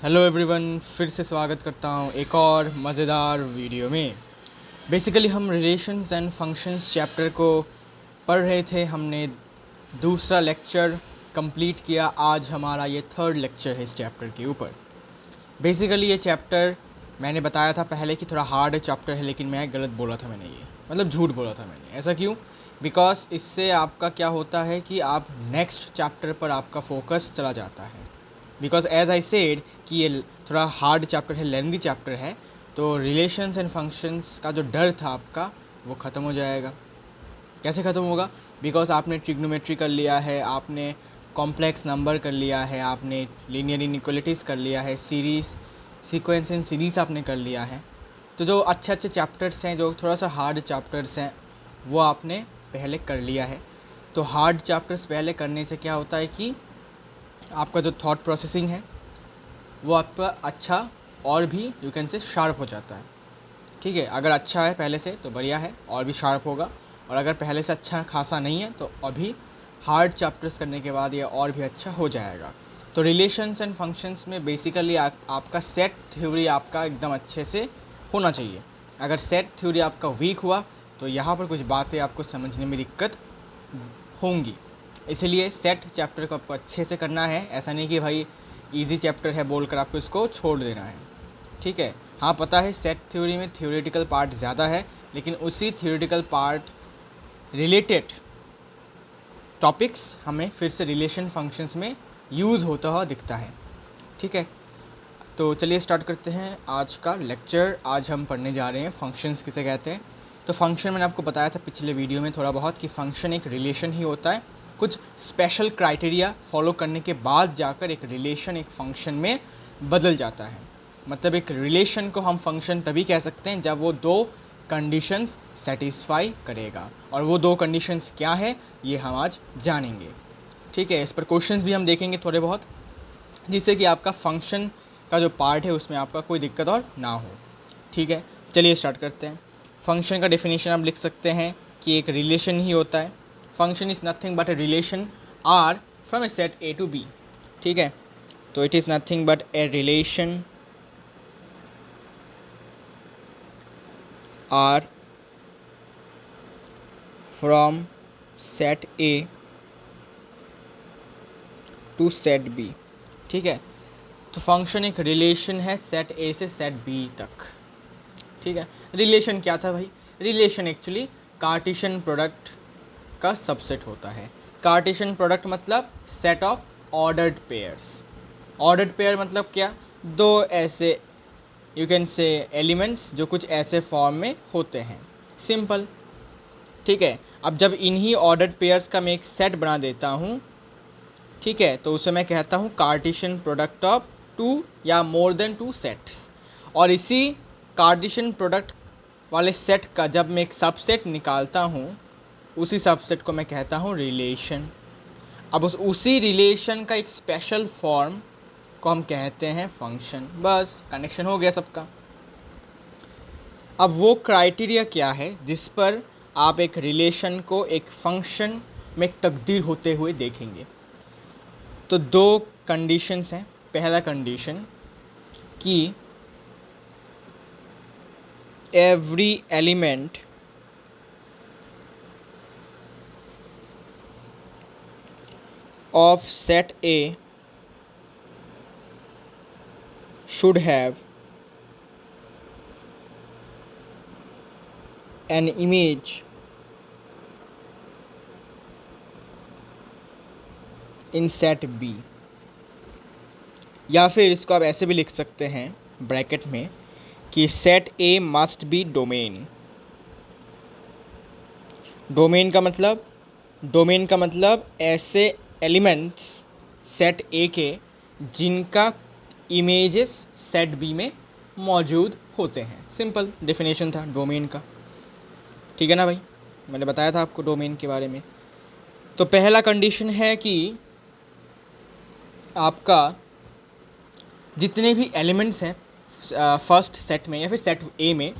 Hello everyone, फिर से स्वागत करता हूँ एक और मज़ेदार वीडियो में। बेसिकली हम रिलेशंस एंड फंक्शंस चैप्टर को पढ़ रहे थे। हमने दूसरा लेक्चर कंप्लीट किया। आज हमारा ये थर्ड लेक्चर है इस चैप्टर के ऊपर। बेसिकली ये चैप्टर मैंने बताया था पहले कि थोड़ा हार्ड चैप्टर है, लेकिन मैं गलत बोला था। मैंने ये मतलब झूठ बोला था मैंने। ऐसा क्यों? बिकॉज इससे आपका क्या होता है कि आप नेक्स्ट चैप्टर पर आपका फोकस चला जाता है। बिकॉज एज आई सेड कि ये थोड़ा हार्ड चैप्टर है, लेंदी चैप्टर है, तो रिलेशंस एंड फंक्शंस का जो डर था आपका वो ख़त्म हो जाएगा। कैसे ख़त्म होगा? बिकॉज आपने ट्रिग्नोमेट्री कर लिया है, आपने कॉम्प्लेक्स नंबर कर लिया है, आपने लीनियर इनइक्वालिटीज़ कर लिया है, सीरीज़ सीक्वेंस एंड सीरीज़ आपने कर लिया है। तो जो अच्छे अच्छे चैप्टर्स हैं, जो थोड़ा सा हार्ड चैप्टर्स हैं, वो आपने पहले कर लिया है। तो हार्ड चैप्टर्स पहले करने से क्या होता है कि आपका जो थॉट प्रोसेसिंग है वो आपका अच्छा और भी यू कैन से शार्प हो जाता है। ठीक है, अगर अच्छा है पहले से तो बढ़िया है, और भी शार्प होगा। और अगर पहले से अच्छा खासा नहीं है तो अभी हार्ड चैप्टर्स करने के बाद ये और भी अच्छा हो जाएगा। तो रिलेशंस एंड फंक्शंस में बेसिकली आपका सेट थ्योरी आपका एकदम अच्छे से होना चाहिए। अगर सेट थ्योरी आपका वीक हुआ तो यहाँ पर कुछ बातें आपको समझने में दिक्कत होंगी। इसलिए सेट चैप्टर को आपको अच्छे से करना है। ऐसा नहीं कि भाई इजी चैप्टर है बोलकर आपको इसको छोड़ देना है। ठीक है, हाँ पता है सेट थ्योरी में थ्योरेटिकल पार्ट ज़्यादा है, लेकिन उसी थ्योरेटिकल पार्ट रिलेटेड टॉपिक्स हमें फिर से रिलेशन फंक्शंस में यूज़ होता हुआ दिखता है। ठीक है, तो चलिए स्टार्ट करते हैं आज का लेक्चर। आज हम पढ़ने जा रहे हैं फंक्शंस किसे कहते हैं। तो फंक्शन मैंने आपको बताया था पिछले वीडियो में थोड़ा बहुत कि फंक्शन एक रिलेशन ही होता है। कुछ स्पेशल क्राइटेरिया फॉलो करने के बाद जाकर एक रिलेशन एक फ़ंक्शन में बदल जाता है। मतलब एक रिलेशन को हम फंक्शन तभी कह सकते हैं जब वो दो कंडीशंस सेटिस्फाई करेगा। और वो दो कंडीशंस क्या है ये हम आज जानेंगे। ठीक है, इस पर क्वेश्चंस भी हम देखेंगे थोड़े बहुत, जिससे कि आपका फंक्शन का जो पार्ट है उसमें आपका कोई दिक्कत और ना हो। ठीक है, चलिए स्टार्ट करते हैं। फंक्शन का डेफिनेशन आप लिख सकते हैं कि एक रिलेशन ही होता है। Function is nothing but a relation R from a set A to B. ठीक है, तो it is nothing but a relation R from set A to set B. ठीक है, तो फंक्शन एक रिलेशन है सेट ए से सेट बी तक। ठीक है, रिलेशन क्या था भाई? रिलेशन एक्चुअली कार्टेशियन प्रोडक्ट का सबसेट होता है। कार्टेशियन प्रोडक्ट मतलब set of ordered pairs. Ordered pair मतलब क्या? दो ऐसे यू कैन से एलिमेंट्स जो कुछ ऐसे फॉर्म में होते हैं। सिंपल। ठीक है, अब जब इन्हीं ऑर्डर्ड पेयर्स का मैं एक सेट बना देता हूँ, ठीक है, तो उसे मैं कहता हूँ कार्टेशियन प्रोडक्ट ऑफ टू या मोर देन टू सेट्स। और इसी कार्टेशियन प्रोडक्ट वाले सेट का जब मैं एक सबसेट निकालता हूँ, उसी सबसेट को मैं कहता हूँ रिलेशन। अब उसी रिलेशन का एक स्पेशल फॉर्म को हम कहते हैं फंक्शन। बस कनेक्शन हो गया सबका। अब वो क्राइटेरिया क्या है जिस पर आप एक रिलेशन को एक फंक्शन में तब्दील होते हुए देखेंगे? तो दो कंडीशंस हैं। पहला कंडीशन कि every element of set A should have an image in set B। या फिर इसको आप ऐसे भी लिख सकते हैं ब्रैकेट में कि set A must be domain. Domain का मतलब ऐसे एलिमेंट्स सेट ए के जिनका इमेजेस सेट बी में मौजूद होते हैं। सिंपल डेफिनेशन था डोमेन का। ठीक है ना भाई, मैंने बताया था आपको डोमेन के बारे में। तो पहला कंडीशन है कि आपका जितने भी एलिमेंट्स हैं फर्स्ट सेट में या फिर सेट ए में,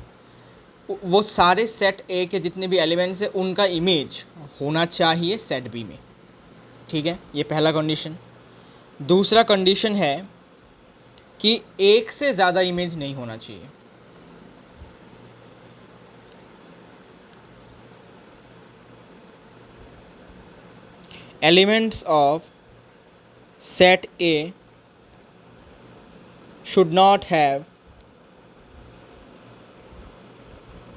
वो सारे सेट ए के जितने भी एलिमेंट्स हैं उनका इमेज होना चाहिए सेट बी में। ठीक है, ये पहला कंडीशन। दूसरा कंडीशन है कि एक से ज़्यादा इमेज नहीं होना चाहिए। Elements of set A should not have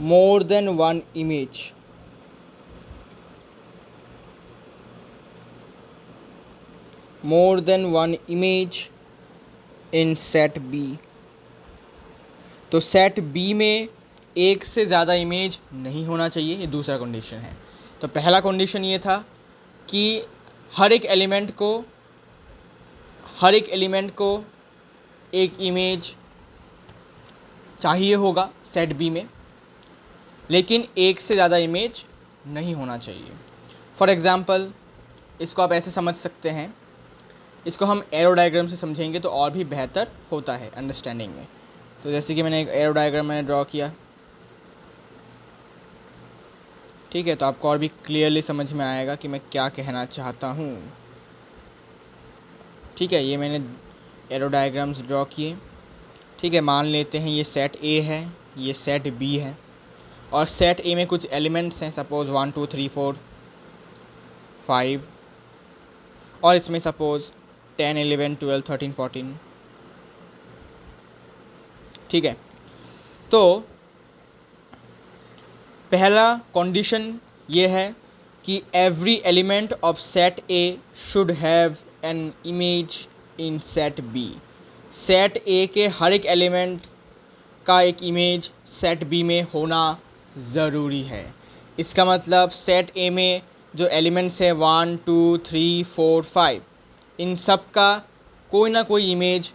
more than one image in set B। तो सेट बी में एक से ज़्यादा इमेज नहीं होना चाहिए, ये दूसरा कंडीशन है। तो पहला कंडीशन ये था कि हर एक एलिमेंट को एक इमेज चाहिए होगा सेट बी में, लेकिन एक से ज़्यादा इमेज नहीं होना चाहिए। फॉर एग्ज़ाम्पल इसको आप ऐसे समझ सकते हैं, इसको हम एरो डायग्राम से समझेंगे तो और भी बेहतर होता है अंडरस्टैंडिंग में। तो जैसे कि मैंने एक एरो डायग्राम ड्रॉ किया, ठीक है, तो आपको और भी क्लियरली समझ में आएगा कि मैं क्या कहना चाहता हूँ। ठीक है, ये मैंने एरो डायग्राम्स ड्रॉ किए। ठीक है, मान लेते हैं ये सेट ए है, ये सेट बी है, और सेट ए में कुछ एलिमेंट्स हैं, सपोज़ 1 2 3 4 5, और इसमें सपोज़ 10 11 12 13 14। ठीक है, तो पहला कंडीशन ये है कि every element of set A should have an image in set B. Set A के हर एक एलिमेंट का एक इमेज सेट बी में होना ज़रूरी है। इसका मतलब सेट ए में जो एलिमेंट्स हैं 1 2 3 4 5, इन सब का कोई ना कोई इमेज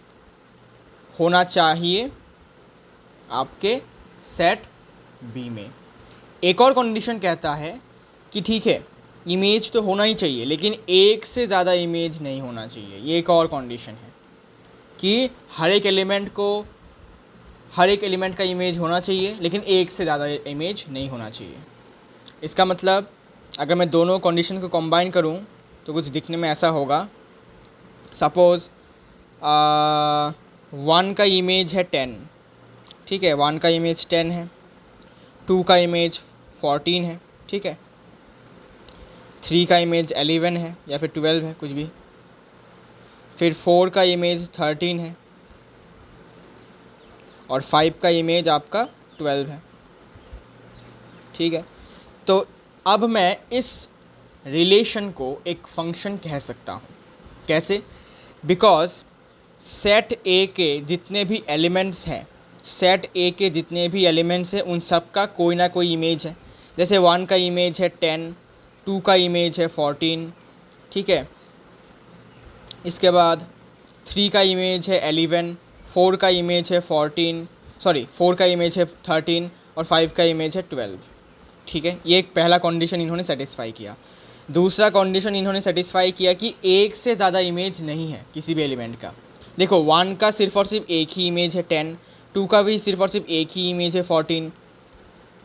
होना चाहिए आपके सेट बी में। एक और कंडीशन कहता है कि ठीक है, इमेज तो होना ही चाहिए, लेकिन एक से ज़्यादा इमेज नहीं होना चाहिए। ये एक और कंडीशन है कि हर एक एलिमेंट का इमेज होना चाहिए, लेकिन एक से ज़्यादा इमेज नहीं होना चाहिए। इसका मतलब अगर मैं दोनों कंडीशन को कंबाइन करूं तो कुछ दिखने में ऐसा होगा। सपोज़ 1 का इमेज है 10, ठीक है, 1 का इमेज 10 है, 2 का इमेज 14 है, ठीक है, 3 का इमेज 11 है या फिर 12 है, कुछ भी, फिर 4 का इमेज 13 है, और 5 का इमेज आपका 12 है। ठीक है, तो अब मैं इस रिलेशन को एक फंक्शन कह सकता हूँ। कैसे? बिकॉज सेट ए के जितने भी एलिमेंट्स हैं उन सब का कोई ना कोई इमेज है। जैसे 1 का इमेज है 10, 2 का इमेज है 14, ठीक है, इसके बाद 3 का इमेज है 11, 4 का इमेज है 4 का इमेज है 13, और 5 का इमेज है 12। ठीक है, ये एक पहला कंडीशन इन्होंने सेटिस्फाई किया। दूसरा कंडीशन इन्होंने सेटिस्फाई किया कि एक से ज़्यादा इमेज नहीं है किसी भी एलिमेंट का। देखो 1 का सिर्फ और सिर्फ एक ही इमेज है 10, 2 का भी सिर्फ और सिर्फ एक ही इमेज है 14,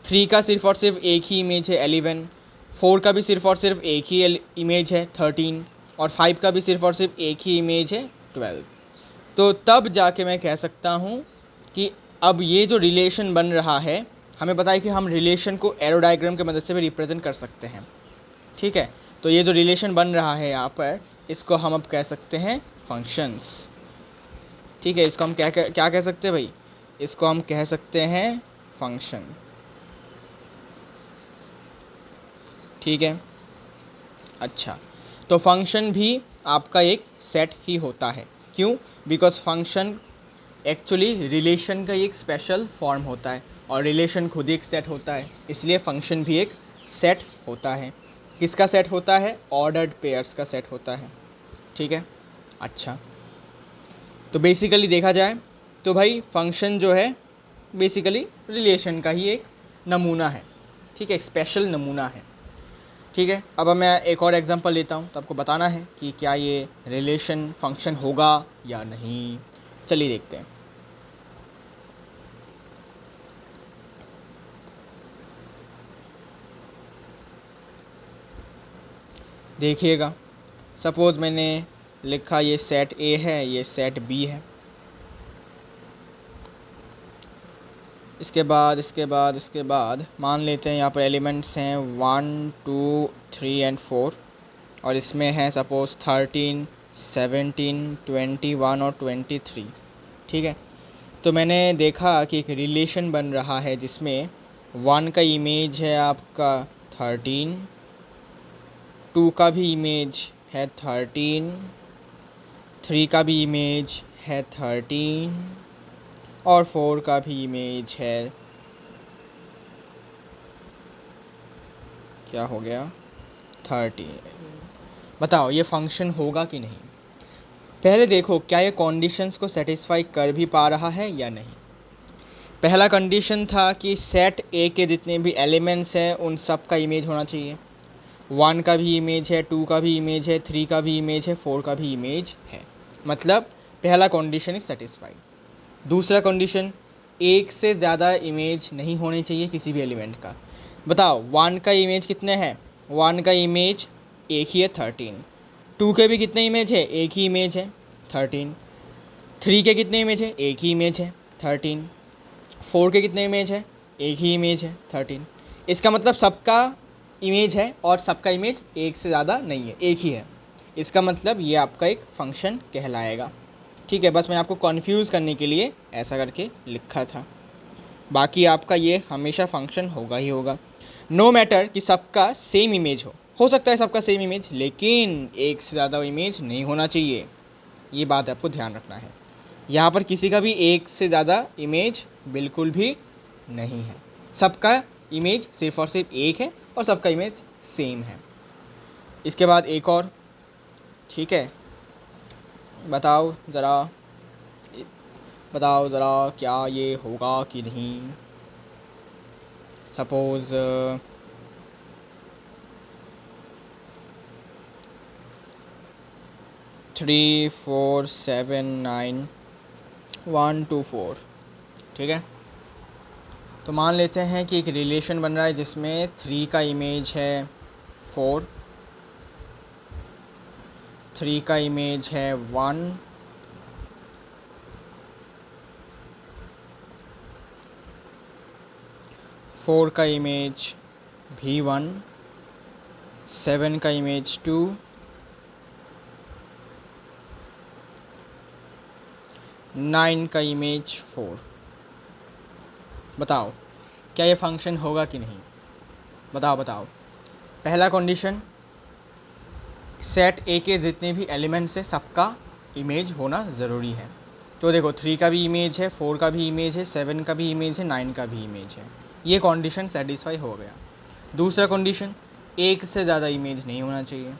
3 का सिर्फ और सिर्फ एक ही इमेज है 11, 4 का भी सिर्फ और सिर्फ एक ही इमेज है 13, और 5 का भी सिर्फ और सिर्फ एक ही इमेज है 12। तो तब जाके मैं कह सकता हूँ कि अब ये जो रिलेशन बन रहा है, हमें पता है कि हम रिलेशन को एरो डायग्राम की मदद से भी रिप्रेजेंट कर सकते हैं। ठीक है, तो ये जो रिलेशन बन रहा है यहाँ पर, इसको हम अब कह सकते हैं फंक्शंस। ठीक है, इसको हम क्या कह सकते हैं भाई? इसको हम कह सकते हैं फंक्शन। ठीक है, अच्छा, तो फंक्शन भी आपका एक सेट ही होता है। क्यों? बिकॉज फंक्शन एक्चुअली रिलेशन का एक स्पेशल फॉर्म होता है, और रिलेशन खुद एक सेट होता है, इसलिए फंक्शन भी एक सेट होता है। किसका सेट होता है? ऑर्डर्ड पेयर्स का सेट होता है। ठीक है, अच्छा, तो बेसिकली देखा जाए तो भाई फंक्शन जो है बेसिकली रिलेशन का ही एक नमूना है। ठीक है, एक स्पेशल नमूना है। ठीक है, अब मैं एक और एग्जांपल लेता हूँ, तो आपको बताना है कि क्या ये रिलेशन फंक्शन होगा या नहीं। चलिए देखते हैं। देखिएगा, सपोज़ मैंने लिखा ये सेट ए है, ये सेट बी है। इसके बाद मान लेते हैं यहाँ पर एलिमेंट्स हैं 1 2 3 एंड 4 और इसमें है सपोज़ 13 17 21 और 23। ठीक है, तो मैंने देखा कि एक रिलेशन बन रहा है जिसमें 1 का इमेज है आपका 13, 2 का भी इमेज है 13, 3 का भी इमेज है 13 और 4 का भी इमेज है, क्या हो गया, 13। बताओ ये फंक्शन होगा कि नहीं। पहले देखो क्या ये कॉन्डिशंस को सेटिस्फाई कर भी पा रहा है या नहीं। पहला कंडीशन था कि सेट ए के जितने भी एलिमेंट्स हैं उन सब का इमेज होना चाहिए। 1 का भी इमेज है, 2 का भी इमेज है, 3 का भी इमेज है, 4 का भी इमेज है। मतलब पहला कंडीशन इज सेटिस्फाइड। दूसरा कंडीशन, एक से ज़्यादा इमेज नहीं होने चाहिए किसी भी एलिमेंट का। बताओ 1 का इमेज कितने हैं, 1 का इमेज एक ही है 13, 2 के भी कितने इमेज है, एक ही इमेज है 13, 3 के कितने इमेज है, एक ही इमेज है 13, 4 के कितने इमेज है, एक ही इमेज है 13। इसका मतलब सबका इमेज है और सबका इमेज एक से ज़्यादा नहीं है, एक ही है। इसका मतलब ये आपका एक फंक्शन कहलाएगा। ठीक है, बस मैंने आपको कन्फ्यूज़ करने के लिए ऐसा करके लिखा था। बाकी आपका ये हमेशा फंक्शन होगा ही होगा, नो मैटर कि सबका सेम इमेज हो सकता है सबका सेम इमेज, लेकिन एक से ज़्यादा इमेज नहीं होना चाहिए। ये बात आपको ध्यान रखना है। यहाँ पर किसी का भी एक से ज़्यादा इमेज बिल्कुल भी नहीं है, सबका इमेज सिर्फ़ और सिर्फ एक है और सबका इमेज सेम है। इसके बाद एक और, ठीक है, बताओ ज़रा क्या ये होगा कि नहीं। सपोज़ 3 4 7 9 1 2 4। ठीक है, तो मान लेते हैं कि एक रिलेशन बन रहा है जिसमें 3 का इमेज है 4, 3 का इमेज है 1, 4 का इमेज भी 1, 7 का इमेज 2, 9 का इमेज 4। बताओ क्या ये फंक्शन होगा कि नहीं। बताओ। पहला कंडीशन, सेट ए के जितने भी एलिमेंट्स है सबका इमेज होना ज़रूरी है। तो देखो 3 का भी इमेज है, 4 का भी इमेज है, 7 का भी इमेज है, 9 का भी इमेज है। ये कंडीशन सेटिस्फाई हो गया। दूसरा कंडीशन, एक से ज़्यादा इमेज नहीं होना चाहिए।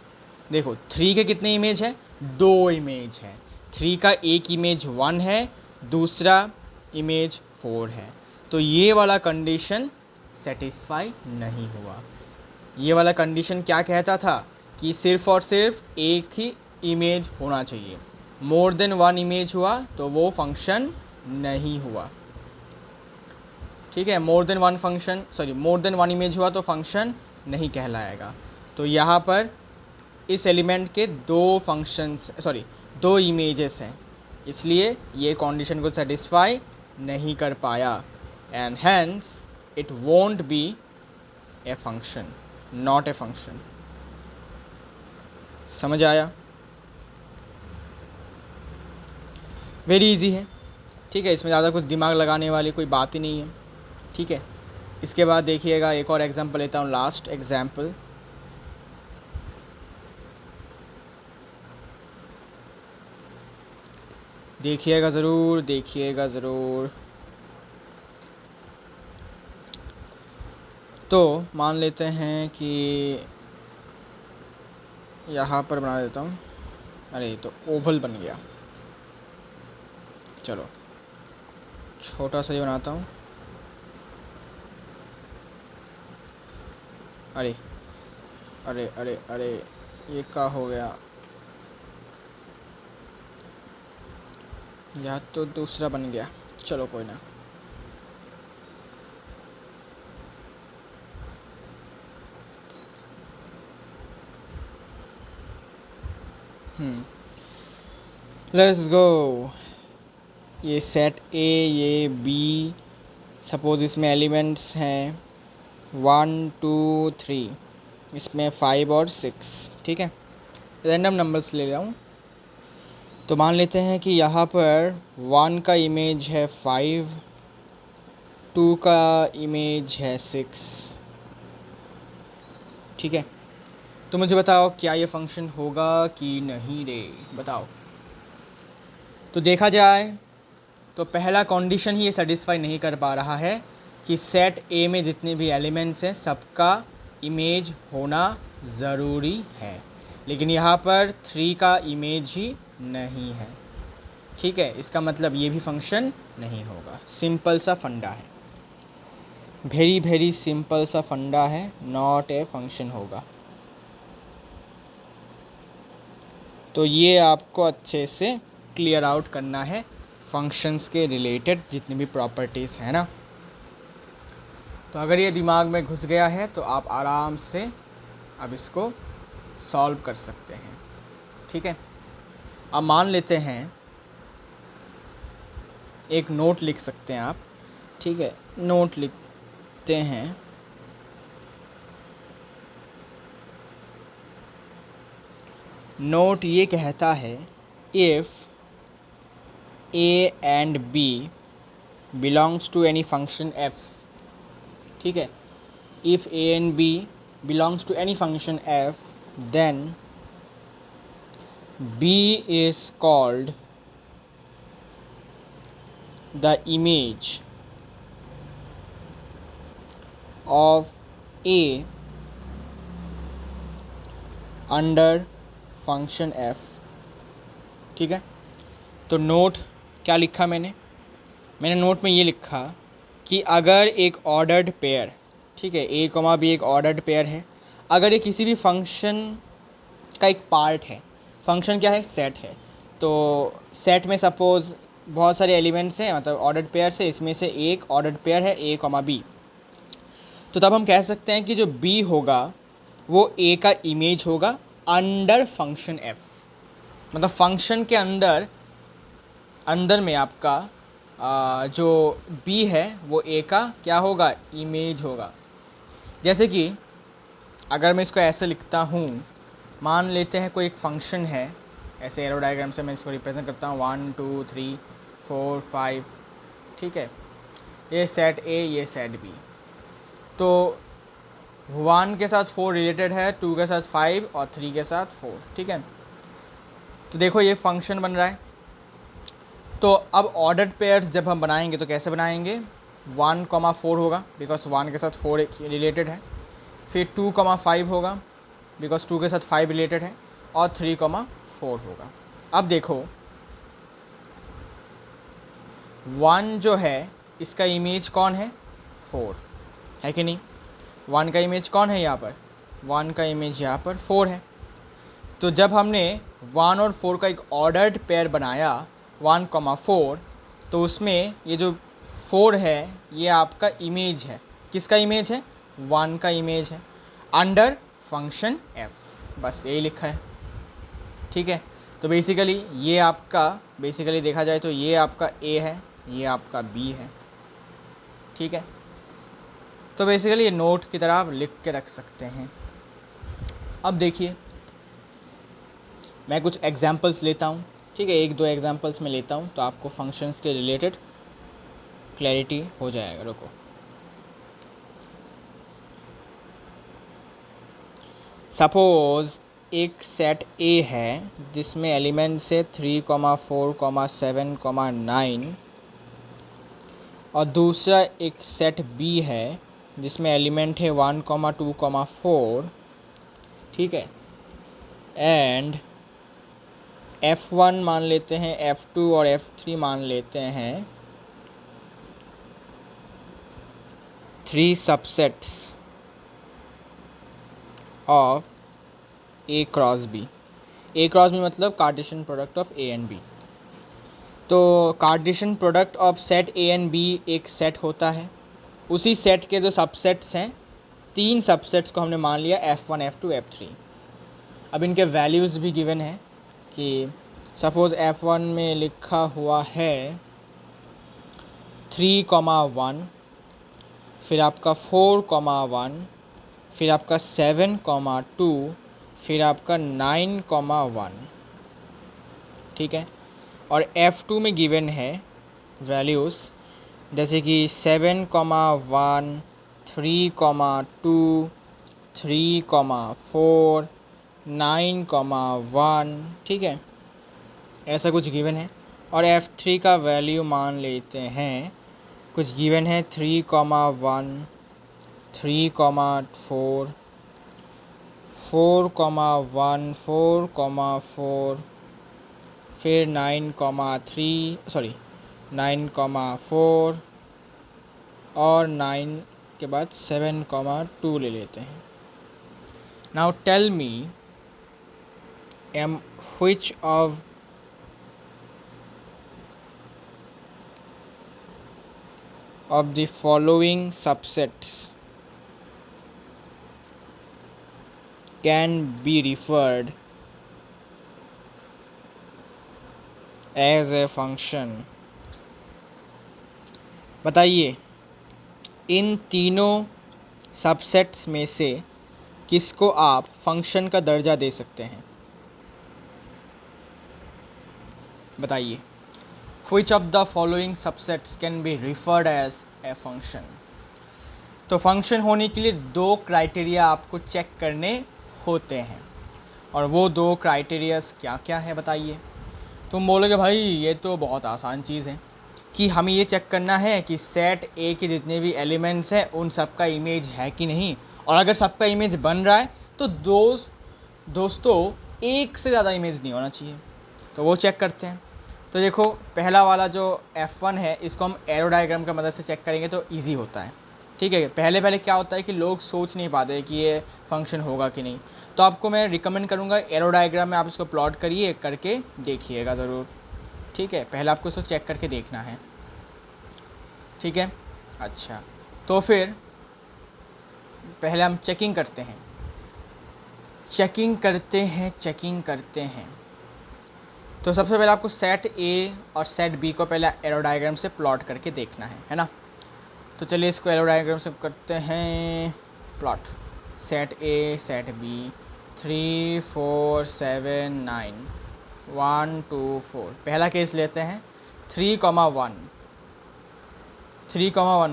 देखो 3 के कितने इमेज है, 2 इमेज है। 3 का एक इमेज 1 है, दूसरा इमेज 4 है। तो ये वाला कंडीशन सेटिस्फाई नहीं हुआ। ये वाला कंडीशन क्या कहता था कि सिर्फ़ और सिर्फ एक ही इमेज होना चाहिए। मोर देन 1 इमेज हुआ तो वो फंक्शन नहीं हुआ। ठीक है, मोर देन 1 इमेज हुआ तो फंक्शन नहीं कहलाएगा। तो यहाँ पर इस एलिमेंट के दो इमेजेस हैं, इसलिए ये कंडीशन को सेटिस्फाई नहीं कर पाया and hence it won't be a function, not a function. समझ आया? वेरी इजी है। ठीक है, इसमें ज़्यादा कुछ दिमाग लगाने वाली कोई बात ही नहीं है। ठीक है, इसके बाद देखिएगा एक और एग्जांपल लेता हूँ, लास्ट एग्जांपल। देखिएगा ज़रूर। तो मान लेते हैं कि यहाँ पर बना देता हूँ। अरे तो ओवल बन गया, चलो छोटा सा ही बनाता हूँ। अरे ये क्या हो गया, या तो दूसरा बन गया, चलो कोई ना। Let's go. ये सेट ए, ये बी, सपोज़ इसमें एलिमेंट्स हैं 1 2 3, इसमें 5 और 6, ठीक है, रैंडम नंबर्स ले रहा हूँ। तो मान लेते हैं कि यहाँ पर 1 का इमेज है 5, 2 का इमेज है 6, ठीक है। तो मुझे बताओ क्या ये फंक्शन होगा कि नहीं रे, बताओ। तो देखा जाए तो पहला कंडीशन ही ये सेटिस्फाई नहीं कर पा रहा है कि सेट ए में जितने भी एलिमेंट्स हैं सबका इमेज होना ज़रूरी है, लेकिन यहाँ पर 3 का इमेज ही नहीं है, ठीक है। इसका मतलब ये भी फंक्शन नहीं होगा। सिंपल सा फंडा है, वेरी वेरी सिंपल सा फंडा है, नॉट ए फंक्शन होगा। तो ये आपको अच्छे से क्लियर आउट करना है फंक्शंस के रिलेटेड जितनी भी प्रॉपर्टीज़ हैं ना। तो अगर ये दिमाग में घुस गया है तो आप आराम से अब इसको सॉल्व कर सकते हैं, ठीक है। अब मान लेते हैं, एक नोट लिख सकते हैं आप, ठीक है। नोट लिखते हैं, नोट ये कहता है if a and b belongs to any function f, ठीक है। if a and b belongs to any function f, then b is called the image of a under function f, ठीक है। तो नोट क्या लिखा मैंने नोट में ये लिखा कि अगर एक ऑर्डर्ड पेयर, ठीक है, ए कॉमा बी एक ऑर्डर्ड पेयर है, अगर ये किसी भी फंक्शन का एक पार्ट है, फंक्शन क्या है, सेट है, तो सेट में सपोज़ बहुत सारे एलिमेंट्स हैं, मतलब ऑर्डर्ड पेयर से, इसमें से एक ऑर्डर्ड पेयर है ए कॉमा बी, तो तब हम कह सकते हैं कि जो बी होगा वो ए का इमेज होगा अंडर फंक्शन एफ, मतलब फंक्शन के अंदर में आपका जो बी है वो ए का क्या होगा, इमेज होगा। जैसे कि अगर मैं इसको ऐसे लिखता हूँ, मान लेते हैं कोई एक फंक्शन है, ऐसे एरो डायग्राम से मैं इसको रिप्रेजेंट करता हूँ 1 2 3 4 5, ठीक है। ये सेट ए, ये सेट बी, तो 1 के साथ 4 रिलेटेड है, 2 के साथ 5 और 3 के साथ 4, ठीक है। तो देखो ये फंक्शन बन रहा है। तो अब ऑर्डर्ड पेयर्स जब हम बनाएंगे तो कैसे बनाएंगे, 1,4 होगा बिकॉज 1 के साथ 4 रिलेटेड है, फिर 2,5 होगा बिकॉज 2 के साथ 5 रिलेटेड है, और 3,4 होगा। अब देखो 1 जो है इसका इमेज कौन है, 4 है कि नहीं। 1 का इमेज कौन है यहाँ पर, 1 का इमेज यहाँ पर 4 है। तो जब हमने 1 और 4 का एक ऑर्डर्ड पेयर बनाया 1,4, तो उसमें ये जो 4 है ये आपका इमेज है, किसका इमेज है, 1 का इमेज है अंडर फंक्शन f, बस यही लिखा है, ठीक है। तो बेसिकली ये आपका, बेसिकली देखा जाए तो ये आपका a है, ये आपका b है, ठीक है। तो बेसिकली ये नोट की तरह आप लिख के रख सकते हैं। अब देखिए मैं कुछ एग्जांपल्स लेता हूँ, ठीक है, 1-2 एग्जांपल्स में लेता हूँ तो आपको फंक्शंस के रिलेटेड क्लैरिटी हो जाएगा। रुको, सपोज़ एक सेट ए है जिसमें एलिमेंट्स है 3, 4, 7, 9, और दूसरा एक सेट बी है जिसमें एलिमेंट है 1, 2, 4, ठीक है, एंड F1 मान लेते हैं, F2 और F3 मान लेते हैं 3 subsets of A cross B। A cross B मतलब Cartesian product of A and B। तो Cartesian product of set A and B एक सेट होता है, उसी सेट के जो सबसेट्स हैं, 3 सबसेट्स को हमने मान लिया F1, F2, F3। अब इनके वैल्यूज़ भी गिवन है कि सपोज़ F1 में लिखा हुआ है 3,1, फिर आपका 4,1, फिर आपका 7,2, फिर आपका 9,1, ठीक है। और F2 में गिवन है वैल्यूज़ जैसे कि 7,1, 3,2, 3,4, 9,1, ठीक है, ऐसा कुछ गिवन है। और F3 का वैल्यू मान लेते हैं, कुछ गिवन है 3,1, 3,4, 4,1, 4,4, फिर 9,4 और 9 के बाद 7,2 ले लेते हैं। Now tell me which of the following subsets can be referred as a function। बताइए इन तीनों सबसेट्स में से किसको आप फंक्शन का दर्जा दे सकते हैं? बताइए which of the following subsets can be referred as a function। तो फंक्शन होने के लिए दो क्राइटेरिया आपको चेक करने होते हैं, और वो दो क्राइटेरियाज क्या क्या है बताइए। तुम बोलोगे भाई ये तो बहुत आसान चीज़ है कि हमें ये चेक करना है कि सेट ए के जितने भी एलिमेंट्स हैं उन सब का इमेज है कि नहीं, और अगर सबका इमेज बन रहा है तो दोस्तों एक से ज़्यादा इमेज नहीं होना चाहिए। तो वो चेक करते हैं। तो देखो पहला वाला जो F1 है इसको हम एरो डायग्राम की मदद से चेक करेंगे तो ईजी होता है, ठीक है। पहले क्या होता है कि लोग सोच नहीं पाते कि ये फंक्शन होगा कि नहीं, तो आपको मैं रिकमेंड करूँगा एरो डायग्राम में आप इसको प्लॉट करिए, करके देखिएगा ज़रूर, ठीक है। पहले आपको इसको चेक करके देखना है, ठीक है। अच्छा, तो फिर पहले हम चेकिंग करते हैं। तो सबसे पहले आपको सेट ए और सेट बी को पहले एरो डायग्राम से प्लॉट करके देखना है ना। तो चलिए इसको एरो डायग्राम से करते हैं plot. Set A set B 3 4 7 9 1 2 4। पहला केस लेते हैं 3,1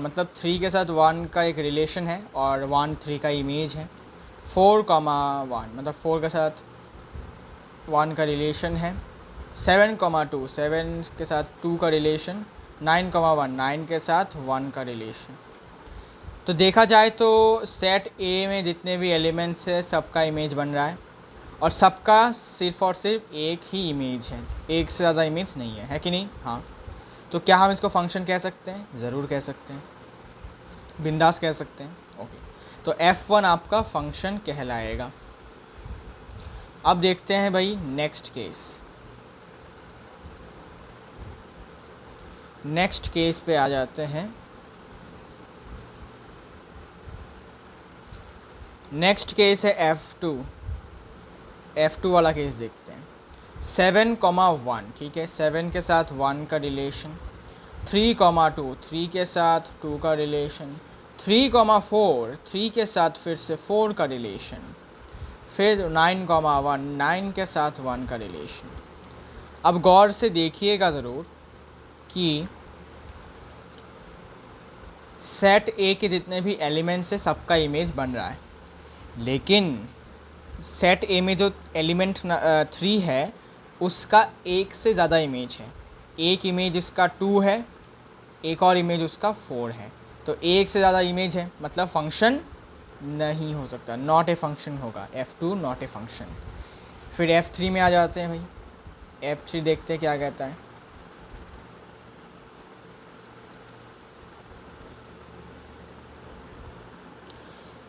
मतलब 3 के साथ 1 का एक रिलेशन है और 1 3 का इमेज है। 4,1 मतलब 4 के साथ 1 का रिलेशन है। 7,2 7 के साथ 2 का रिलेशन। 9,1 9 के साथ 1 का रिलेशन। तो देखा जाए तो सेट ए में जितने भी एलिमेंट्स है सबका इमेज बन रहा है, और सबका सिर्फ और सिर्फ एक ही इमेज है, एक से ज़्यादा इमेज नहीं है कि नहीं? हाँ। तो क्या हम इसको फंक्शन कह सकते हैं? ज़रूर कह सकते हैं, बिंदास कह सकते हैं। ओके, तो F1 आपका फंक्शन कहलाएगा। अब देखते हैं भाई नेक्स्ट केस पे आ जाते हैं। नेक्स्ट केस है F2 वाला केस देखते हैं। 7,1 ठीक है, 7 के साथ 1 का रिलेशन। 3,2 3 के साथ 2 का रिलेशन। 3,4 3 के साथ फिर से 4 का रिलेशन। फिर 9,1 9 के साथ 1 का रिलेशन। अब गौर से देखिएगा ज़रूर कि सेट ए के जितने भी एलिमेंट्स है सबका इमेज बन रहा है, लेकिन सेट ए में जो एलिमेंट 3 है उसका एक से ज़्यादा इमेज है। एक इमेज उसका 2 है, एक और इमेज उसका 4 है। तो एक से ज़्यादा इमेज है मतलब फंक्शन नहीं हो सकता, नॉट ए फंक्शन होगा। F2 not a function. फिर F3 में आ जाते हैं भाई। F3 देखते हैं क्या कहता है।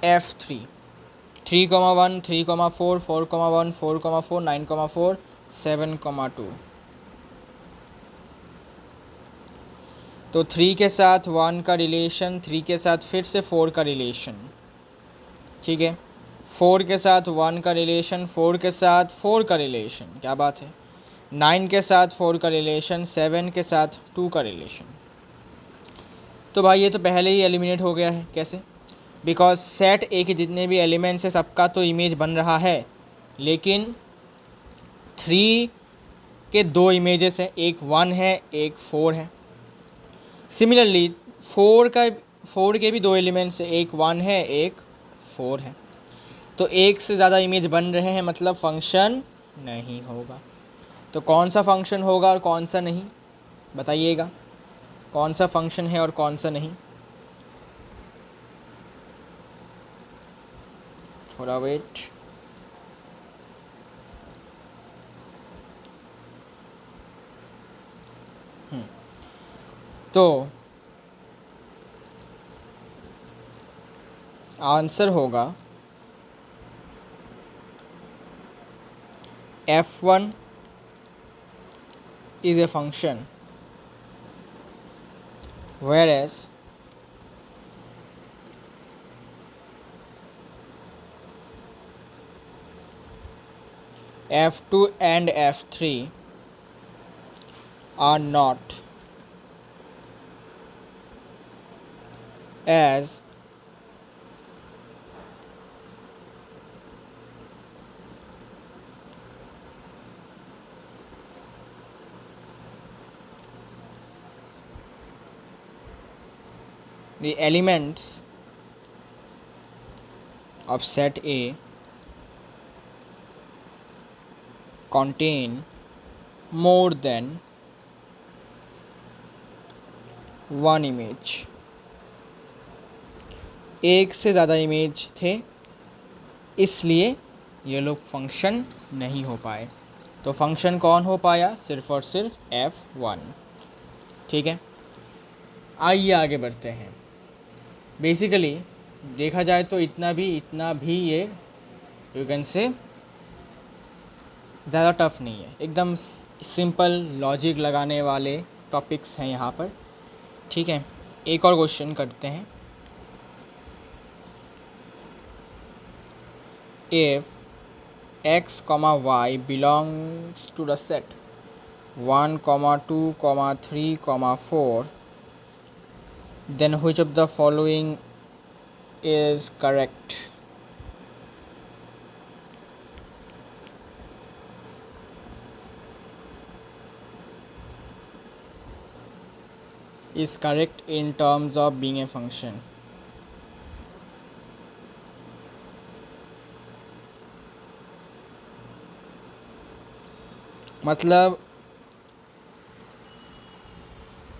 F3 3,1 3,4 4,1 4,4 9,4 7,2। तो 3 के साथ 1 का रिलेशन, 3 के साथ फिर से 4 का रिलेशन, ठीक है। 4 के साथ 1 का रिलेशन, 4 के साथ 4 का रिलेशन, क्या बात है। 9 के साथ 4 का रिलेशन, 7 के साथ 2 का रिलेशन। तो भाई ये तो पहले ही एलिमिनेट हो गया है। कैसे? बिकॉज सेट ए के जितने भी एलिमेंट्स हैं सबका तो इमेज बन रहा है, लेकिन 3 के 2 इमेजेस हैं, एक 1 है एक 4 है। सिमिलरली 4 के भी 2 एलिमेंट्स हैं, एक 1 है एक 4 है। तो एक से ज़्यादा इमेज बन रहे हैं, मतलब फंक्शन नहीं होगा। तो कौन सा फंक्शन होगा और कौन सा नहीं, बताइएगा। कौन सा फंक्शन है और कौन सा नहीं? थोड़ा वेट। तो आंसर होगा f1 is a function whereas f2 and f3 are not, as the elements of set A contain more than one image। एक से ज़्यादा इमेज थे, इसलिए ये लोग फंक्शन नहीं हो पाए। तो फंक्शन कौन हो पाया? सिर्फ और सिर्फ f1। ठीक है, आइए आगे बढ़ते हैं। बेसिकली देखा जाए तो इतना भी ये यू कैन से ज़्यादा टफ नहीं है, एकदम सिंपल लॉजिक लगाने वाले टॉपिक्स हैं यहाँ पर। ठीक है, एक और क्वेश्चन करते हैं। If x, y belongs to the set 1, 2, 3, 4, then which of the following is correct? Is correct in terms of being a function? मतलब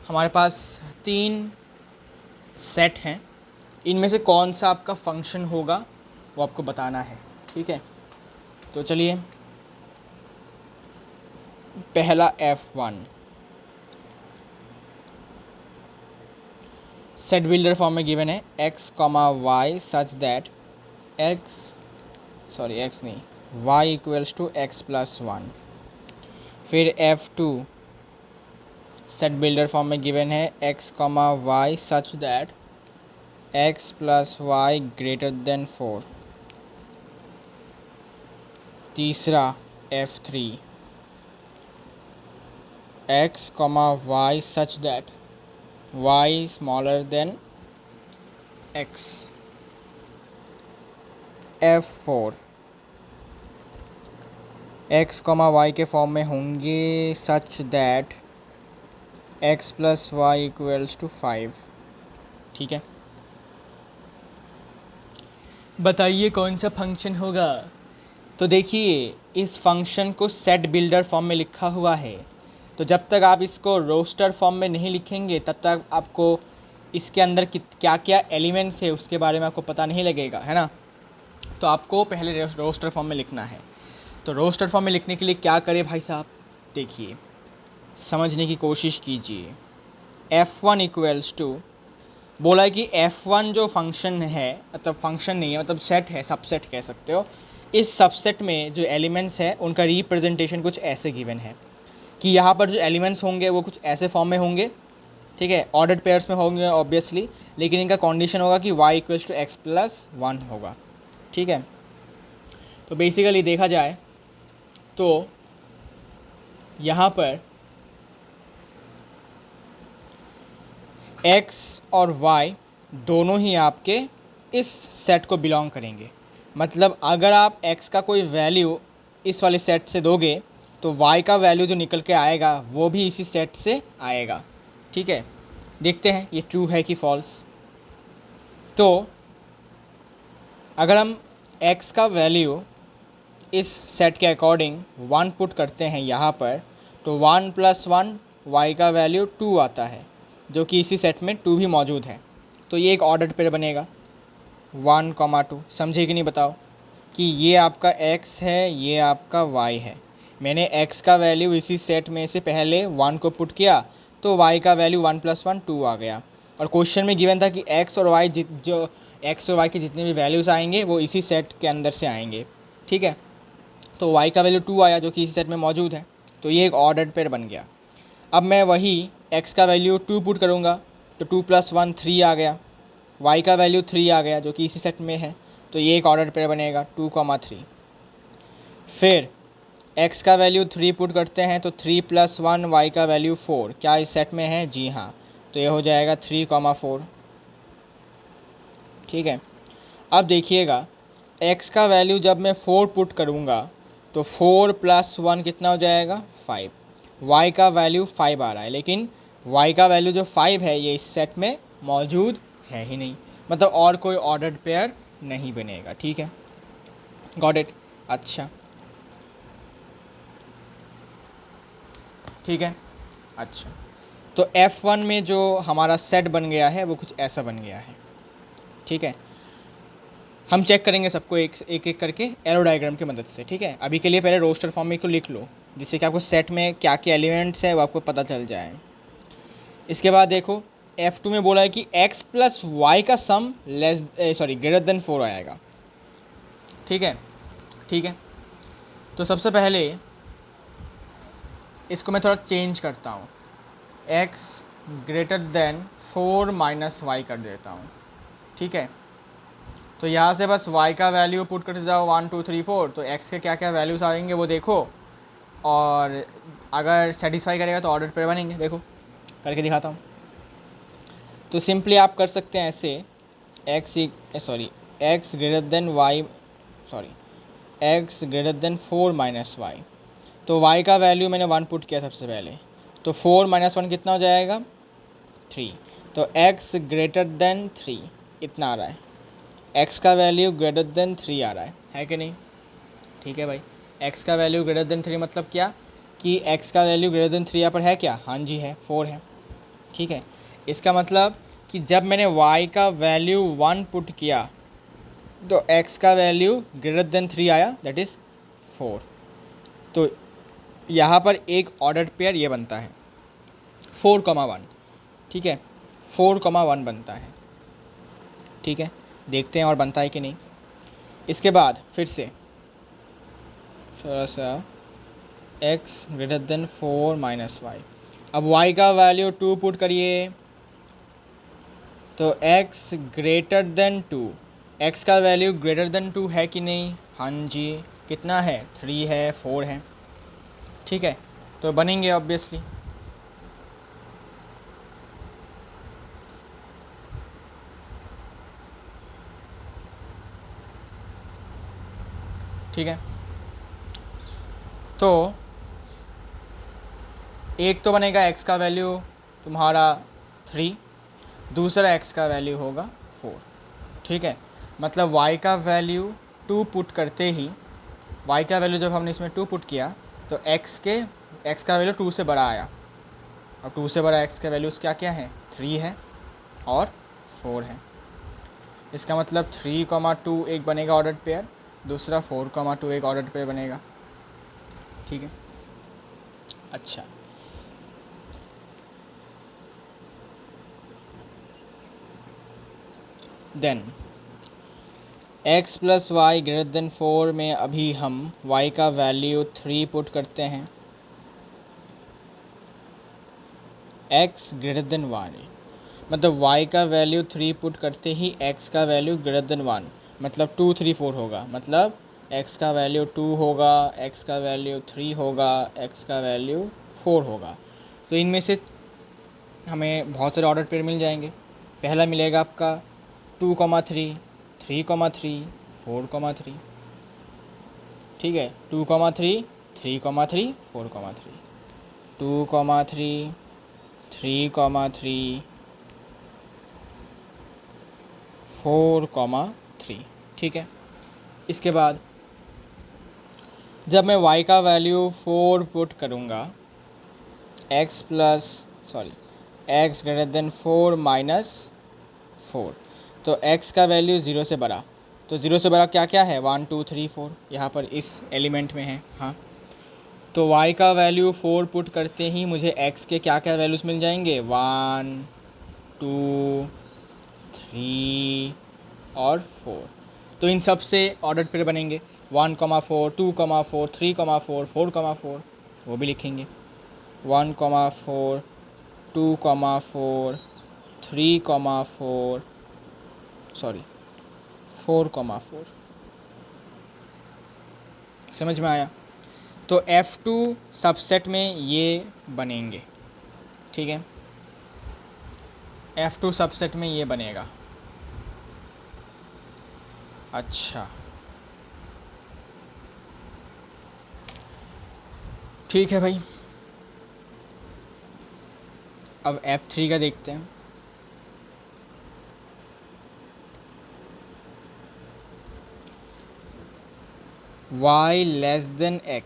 हमारे पास 3 सेट हैं, इनमें से कौन सा आपका फंक्शन होगा वो आपको बताना है। ठीक है, तो चलिए पहला f1 सेट बिल्डर फॉर्म में गिवन है x, y such that x नहीं y equals to x plus 1। फिर f2 सेट बिल्डर फॉर्म में गिवन है x, y such that x plus y greater than 4। तीसरा f3 x, y such that y smaller than x। f4 x, y के form में होंगे such that x plus y equals to 5। ठीक है, बताइए कौन सा फंक्शन होगा? तो देखिए इस फंक्शन को सेट बिल्डर फॉर्म में लिखा हुआ है, तो जब तक आप इसको रोस्टर फॉर्म में नहीं लिखेंगे तब तक आपको इसके अंदर क्या क्या एलिमेंट्स है उसके बारे में आपको पता नहीं लगेगा, है ना। तो आपको पहले रोस्टर फॉर्म में लिखना है। तो रोस्टर फॉर्म में लिखने के लिए क्या करें भाई साहब? देखिए समझने की कोशिश कीजिए। f1 इक्वल्स टू बोला है कि f1 जो फंक्शन है, मतलब फंक्शन नहीं है, मतलब सेट है, सबसेट कह सकते हो। इस सबसेट में जो एलिमेंट्स हैं उनका रिप्रेजेंटेशन कुछ ऐसे गिवन है कि यहाँ पर जो एलिमेंट्स होंगे वो कुछ ऐसे फॉर्म में होंगे। ठीक है, ऑर्डर्ड पेयर्स में होंगे ऑब्वियसली, लेकिन इनका कंडीशन होगा कि y equals to x plus 1 होगा। ठीक है, तो बेसिकली देखा जाए तो यहाँ पर एक्स और वाई दोनों ही आपके इस सेट को बिलोंग करेंगे। मतलब अगर आप एक्स का कोई वैल्यू इस वाले सेट से दोगे तो वाई का वैल्यू जो निकल के आएगा वो भी इसी सेट से आएगा। ठीक है, देखते हैं ये ट्रू है कि फॉल्स। तो अगर हम एक्स का वैल्यू इस सेट के अकॉर्डिंग 1 पुट करते हैं यहाँ पर, तो 1 + 1 वाई का वैल्यू 2 आता है, जो कि इसी सेट में 2 भी मौजूद है। तो ये एक ऑर्डर्ड पेयर बनेगा 1, 2। समझे कि नहीं बताओ कि ये आपका x है, ये आपका y है। मैंने x का वैल्यू इसी सेट में से पहले 1 को पुट किया तो y का वैल्यू 1 + 1 2 आ गया। और क्वेश्चन में गिवन था कि x और y जो x और y के जितने भी वैल्यूज़ आएंगे वो इसी सेट के अंदर से आएंगे। ठीक है, तो y का वैल्यू 2 आया जो कि इसी सेट में मौजूद है, तो ये एक ऑर्डर्ड पेयर बन गया। अब मैं वही x का वैल्यू 2 पुट करूँगा तो 2 + 1 3 आ गया, y का वैल्यू 3 आ गया जो कि इसी सेट में है, तो ये एक ऑर्डर पेयर बनेगा 2, 3। फिर x का वैल्यू 3 पुट करते हैं तो 3 + 1 y का वैल्यू 4, क्या इस सेट में है? जी हाँ, तो ये हो जाएगा 3, 4। ठीक है, अब देखिएगा x का वैल्यू जब मैं 4 पुट करूँगा तो 4 + 1 कितना हो जाएगा? 5। y का वैल्यू 5 आ रहा है, लेकिन y का वैल्यू जो 5 है ये इस सेट में मौजूद है ही नहीं, मतलब और कोई ऑर्डर्ड पेयर नहीं बनेगा। ठीक है, गॉट इट। अच्छा, ठीक है। अच्छा, तो F1 में जो हमारा सेट बन गया है वो कुछ ऐसा बन गया है। ठीक है, हम चेक करेंगे सबको एक एक करके एरो डायग्राम की मदद से। ठीक है, अभी के लिए पहले रोस्टर फॉर्म में को लिख लो, जिससे कि आपको सेट में क्या क्या एलिमेंट्स हैं वो आपको पता चल जाए। इसके बाद देखो F2 में बोला है कि x + y का सम ग्रेटर देन 4 आएगा। ठीक है, ठीक है। तो सबसे पहले इसको मैं थोड़ा चेंज करता हूँ, x ग्रेटर देन 4 - y कर देता हूँ। ठीक है, तो यहाँ से बस y का वैल्यू पुट करते जाओ 1 2 3 4, तो x के क्या क्या वैल्यूज़ आएंगे वो देखो, और अगर सेटिस्फाई करेगा तो ऑर्डर पेयर बनेंगे। देखो करके दिखाता हूँ। तो सिंपली आप कर सकते हैं ऐसे, x greater than x greater than 4 - y। तो y का वैल्यू मैंने 1 पुट किया सबसे पहले, तो 4 - 1 कितना हो जाएगा? 3। तो x ग्रेटर देन 3 इतना आ रहा है, x का वैल्यू ग्रेटर देन 3 आ रहा है कि नहीं? ठीक है भाई, x का वैल्यू ग्रेटर देन 3 मतलब क्या कि x का वैल्यू ग्रेटर देन 3 यहाँ पर है क्या? हाँ जी है, 4 है। ठीक है, इसका मतलब कि जब मैंने y का वैल्यू 1 पुट किया तो x का वैल्यू ग्रेटर देन 3 आया, दैट इज़ 4। तो यहाँ पर एक ऑर्डर्ड पेयर ये बनता है 4, 1। ठीक है, 4, 1 बनता है। ठीक है, देखते हैं और बनता है कि नहीं। इसके बाद फिर से थोड़ा सा x ग्रेटर देन 4 - y। अब y का वैल्यू 2 पुट करिए तो x ग्रेटर देन 2, x का वैल्यू ग्रेटर देन 2 है कि नहीं? हाँ जी, कितना है? 3 है, 4 है। ठीक है, तो बनेंगे ऑब्वियसली। ठीक है, तो एक तो बनेगा x का वैल्यू तुम्हारा 3, दूसरा x का वैल्यू होगा 4। ठीक है, मतलब y का वैल्यू 2 पुट करते ही, y का वैल्यू जब हमने इसमें 2 पुट किया तो x का वैल्यू 2 से बड़ा आया, और 2 से बड़ा x के वैल्यूज़ क्या क्या है? 3 है और 4 है। इसका मतलब 3, 2 एक बनेगा ऑर्डर्ड पेयर, दूसरा 4, 2 एक ऑर्डर्ड पेयर बनेगा। ठीक है, अच्छा, then x + y greater than 4 में अभी हम y का वैल्यू 3 पुट करते हैं, x ग्रेटर देन 1, मतलब y का वैल्यू 3 पुट करते ही x का वैल्यू ग्रेटर देन 1, मतलब 2 3 4 होगा, मतलब x का वैल्यू 2 होगा, x का वैल्यू 3 होगा, x का वैल्यू 4 होगा। तो इनमें से हमें बहुत सारे ऑर्डर पेयर मिल जाएंगे। पहला मिलेगा आपका 2,3, 3,3, 4,3, ठीक है, 2,3, 3,3, 4,3, 2,3, 3,3, 4,3, ठीक है। इसके बाद जब मैं y का वैल्यू 4 पुट करूँगा, x ग्रेटर देन 4 माइनस 4, तो x का वैल्यू 0 से बड़ा, तो 0 से बड़ा क्या क्या है, 1 2 3 4 यहाँ पर इस एलिमेंट में है। हाँ, तो y का वैल्यू 4 पुट करते ही मुझे x के क्या क्या वैल्यूज़ मिल जाएंगे, 1 2 3 और 4। तो इन सब से ऑर्डर पेयर बनेंगे, 1,4, 2,4, 3,4, 4,4, वो भी लिखेंगे, 1,4, 2,4, 3,4, 4,4। समझ में आया? तो F2 सबसेट में ये बनेंगे, ठीक है, F2 सबसेट में ये बनेगा। अच्छा, ठीक है भाई, अब F3 का देखते हैं। y लेस देन x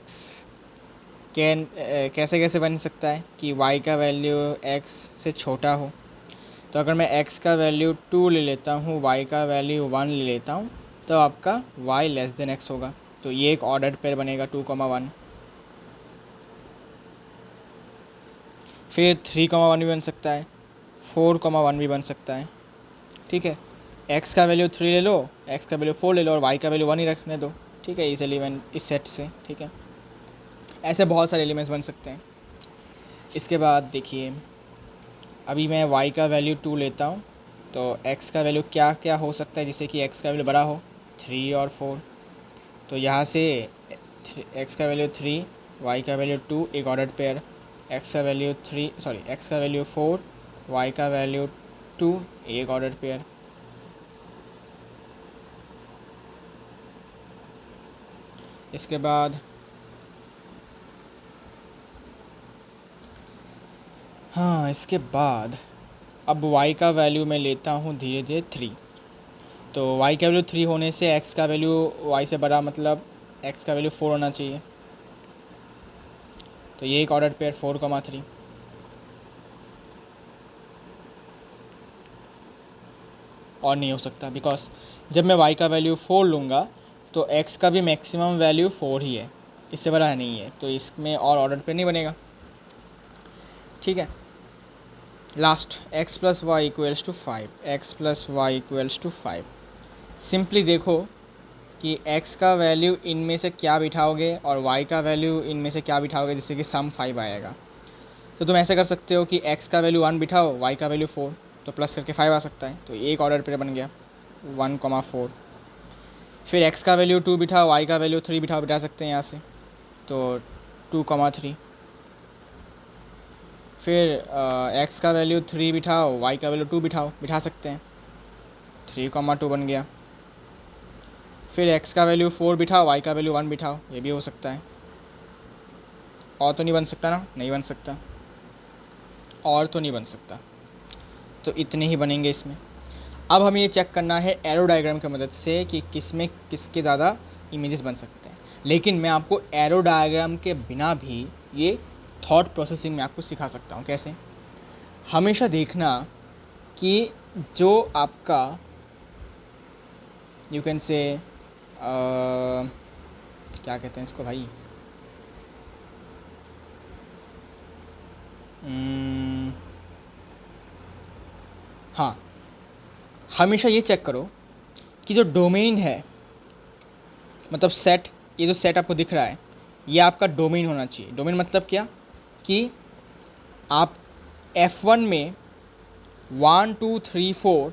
कैसे कैसे बन सकता है कि y का वैल्यू x से छोटा हो। तो अगर मैं x का वैल्यू 2 ले लेता हूँ, y का वैल्यू 1 ले लेता हूँ, तो आपका y लेस देन x होगा। तो ये एक ऑर्डर पेयर बनेगा 2,1। फिर 3,1 भी बन सकता है, 4,1 भी बन सकता है, ठीक है। x का वैल्यू 3 ले लो, x का वैल्यू 4 ले लो और y का वैल्यू 1 ही रखने दो, ठीक है, इस एलिमेंट इस सेट से, ठीक है। ऐसे बहुत सारे एलिमेंट्स बन सकते हैं। इसके बाद देखिए, अभी मैं y का वैल्यू 2 लेता हूँ, तो x का वैल्यू क्या क्या हो सकता है जिससे कि x का वैल्यू बड़ा हो, 3 और 4। तो यहाँ से x का वैल्यू 3, y का वैल्यू 2, एक ऑर्डर पेयर, x का वैल्यू 4, y का वैल्यू 2, एक ऑर्डर पेयर। इसके बाद हाँ, इसके बाद अब y का वैल्यू मैं लेता हूँ धीरे धीरे 3। तो y का वैल्यू 3 होने से x का वैल्यू y से बड़ा, मतलब x का वैल्यू 4 होना चाहिए। तो ये एक ऑर्डर पेयर 4,3। और नहीं हो सकता, बिकॉज जब मैं y का वैल्यू 4 लूँगा तो x का भी मैक्सिमम वैल्यू 4 ही है, इससे बड़ा नहीं है, तो इसमें और ऑर्डर पेयर नहीं बनेगा, ठीक है। Last x plus y equals to 5, x plus y equals to 5। Simply देखो कि x का वैल्यू इनमें से क्या बिठाओगे और y का वैल्यू इनमें से क्या बिठाओगे जिससे कि सम 5 आएगा। तो तुम ऐसे कर सकते हो कि x का वैल्यू 1 बिठाओ, y का वैल्यू 4, तो प्लस करके 5 आ सकता है। तो एक ऑर्डर पेयर बन गया 1,4। फिर x का वैल्यू 2 बिठाओ, y का वैल्यू 3 बिठाओ, बिठा सकते हैं यहाँ से, तो 2,3। फिर x का वैल्यू 3 बिठाओ, y का वैल्यू 2 बिठाओ, बिठा सकते हैं, 3,2 बन गया। फिर x का वैल्यू 4 बिठाओ, y का वैल्यू 1 बिठाओ, ये भी हो सकता है। और तो नहीं बन सकता ना, नहीं बन सकता, और तो नहीं बन सकता, तो इतने ही बनेंगे इसमें। अब हमें ये चेक करना है एरो डायग्राम की मदद से कि किस में किसके ज़्यादा इमेजेस बन सकते हैं। लेकिन मैं आपको एरो डायग्राम के बिना भी ये थॉट प्रोसेसिंग में आपको सिखा सकता हूँ। कैसे? हमेशा देखना कि जो आपका यू कैन से क्या कहते हैं इसको भाई, हाँ, हमेशा ये चेक करो कि जो डोमेन है, मतलब सेट, ये जो सेट आपको दिख रहा है ये आपका डोमेन होना चाहिए। डोमेन मतलब क्या कि आप F1 में 1 2 3 4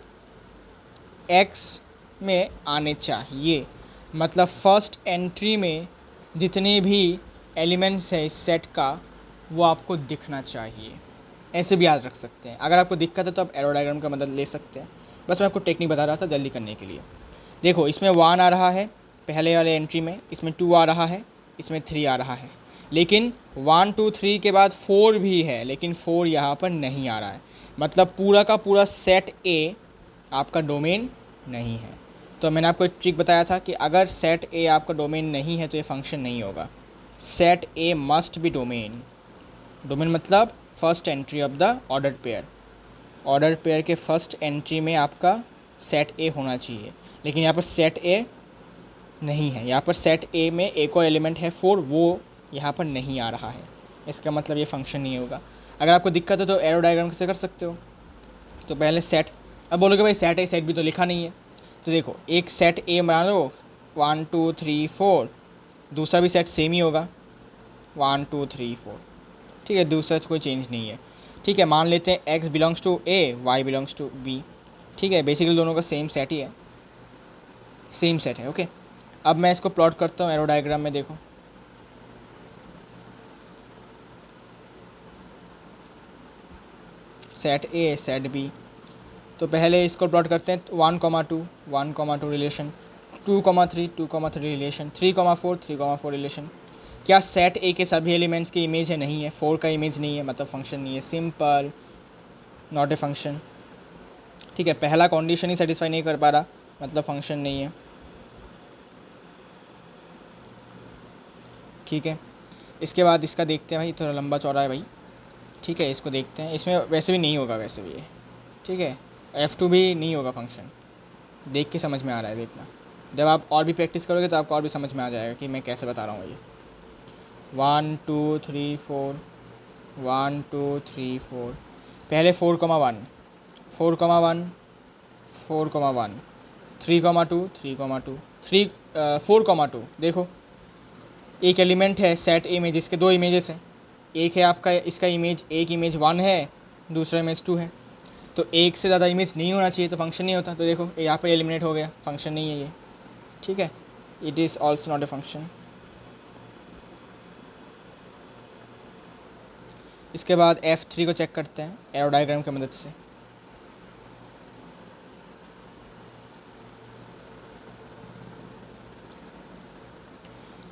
X में आने चाहिए, मतलब फर्स्ट एंट्री में जितने भी एलिमेंट्स है इस सेट का वो आपको दिखना चाहिए। ऐसे भी याद रख सकते हैं। अगर आपको दिक्कत है तो आप एरो डायग्राम का मदद ले सकते हैं। बस मैं आपको टेक्निक बता रहा था जल्दी करने के लिए। देखो इसमें 1 आ रहा है पहले वाले एंट्री में, इसमें 2 आ रहा है, इसमें 3 आ रहा है, लेकिन 1 2 3 के बाद 4 भी है, लेकिन 4 यहाँ पर नहीं आ रहा है। मतलब पूरा का पूरा सेट ए आपका डोमेन नहीं है। तो मैंने आपको एक ट्रिक बताया था कि अगर सेट ए आपका डोमेन नहीं है तो ये फंक्शन नहीं होगा। Set a must be domain. Domain मतलब first entry of the ordered pair. Ordered pair के फर्स्ट एंट्री में आपका सेट ए होना चाहिए, लेकिन यहाँ पर सेट ए नहीं है। यहाँ पर सेट ए में एक और एलिमेंट है 4, वो यहाँ पर नहीं आ रहा है। इसका मतलब ये फंक्शन नहीं होगा। अगर आपको दिक्कत है तो एरो डायग्राम से कर सकते हो। तो पहले सेट, अब बोलोगे भाई सेट ए सेट भी तो लिखा नहीं है। तो देखो एक सेट ए बना लो 1 2 3 4, दूसरा भी सेट सेम ही होगा 1 2 3 4। ठीक है, दूसरा कोई चेंज नहीं है। ठीक है, मान लेते हैं x belongs to A, y belongs to B. ठीक है, बेसिकली दोनों का सेम सेट ही है, सेम सेट है। ओके, अब मैं इसको प्लॉट करता हूँ एरो डायग्राम में। देखो सेट ए सेट बी, तो पहले इसको प्लॉट करते हैं 1 2 1 2 रिलेशन, 2 3 2 3 रिलेशन, 3 4 3 4 रिलेशन। क्या सेट ए के सभी एलिमेंट्स की इमेज है? नहीं है। 4 का इमेज नहीं है, मतलब फंक्शन नहीं है। Simple, not a function. ठीक है, पहला कंडीशन ही सेटिस्फाई नहीं कर पा रहा, मतलब फंक्शन नहीं है। ठीक है, इसके बाद इसका देखते हैं भाई, थोड़ा लंबा चौड़ा है भाई। ठीक है, इसको देखते हैं। इसमें वैसे भी नहीं होगा, वैसे भी ये ठीक है। F2 भी नहीं होगा फंक्शन। देख के समझ में आ रहा है, देखना। जब आप और भी प्रैक्टिस करोगे तो आपको और भी समझ में आ जाएगा कि मैं कैसे बता रहा हूँ ये। 1 2 3 4, 1 2 3 4, पहले 4 1 4 1 4 1, 3 2 3 2 3 4 2। देखो एक एलिमेंट है सेट ए में जिसके 2 इमेजेस हैं। एक है आपका इसका इमेज, एक इमेज 1 है, दूसरा इमेज 2 है। तो एक से ज़्यादा इमेज नहीं होना चाहिए तो फंक्शन नहीं होता। तो देखो यहाँ पर एलिमिनेट हो गया, फंक्शन नहीं है ये। ठीक है, it is also not a function. इसके बाद F3 को चेक करते हैं एरो डायग्राम की मदद से।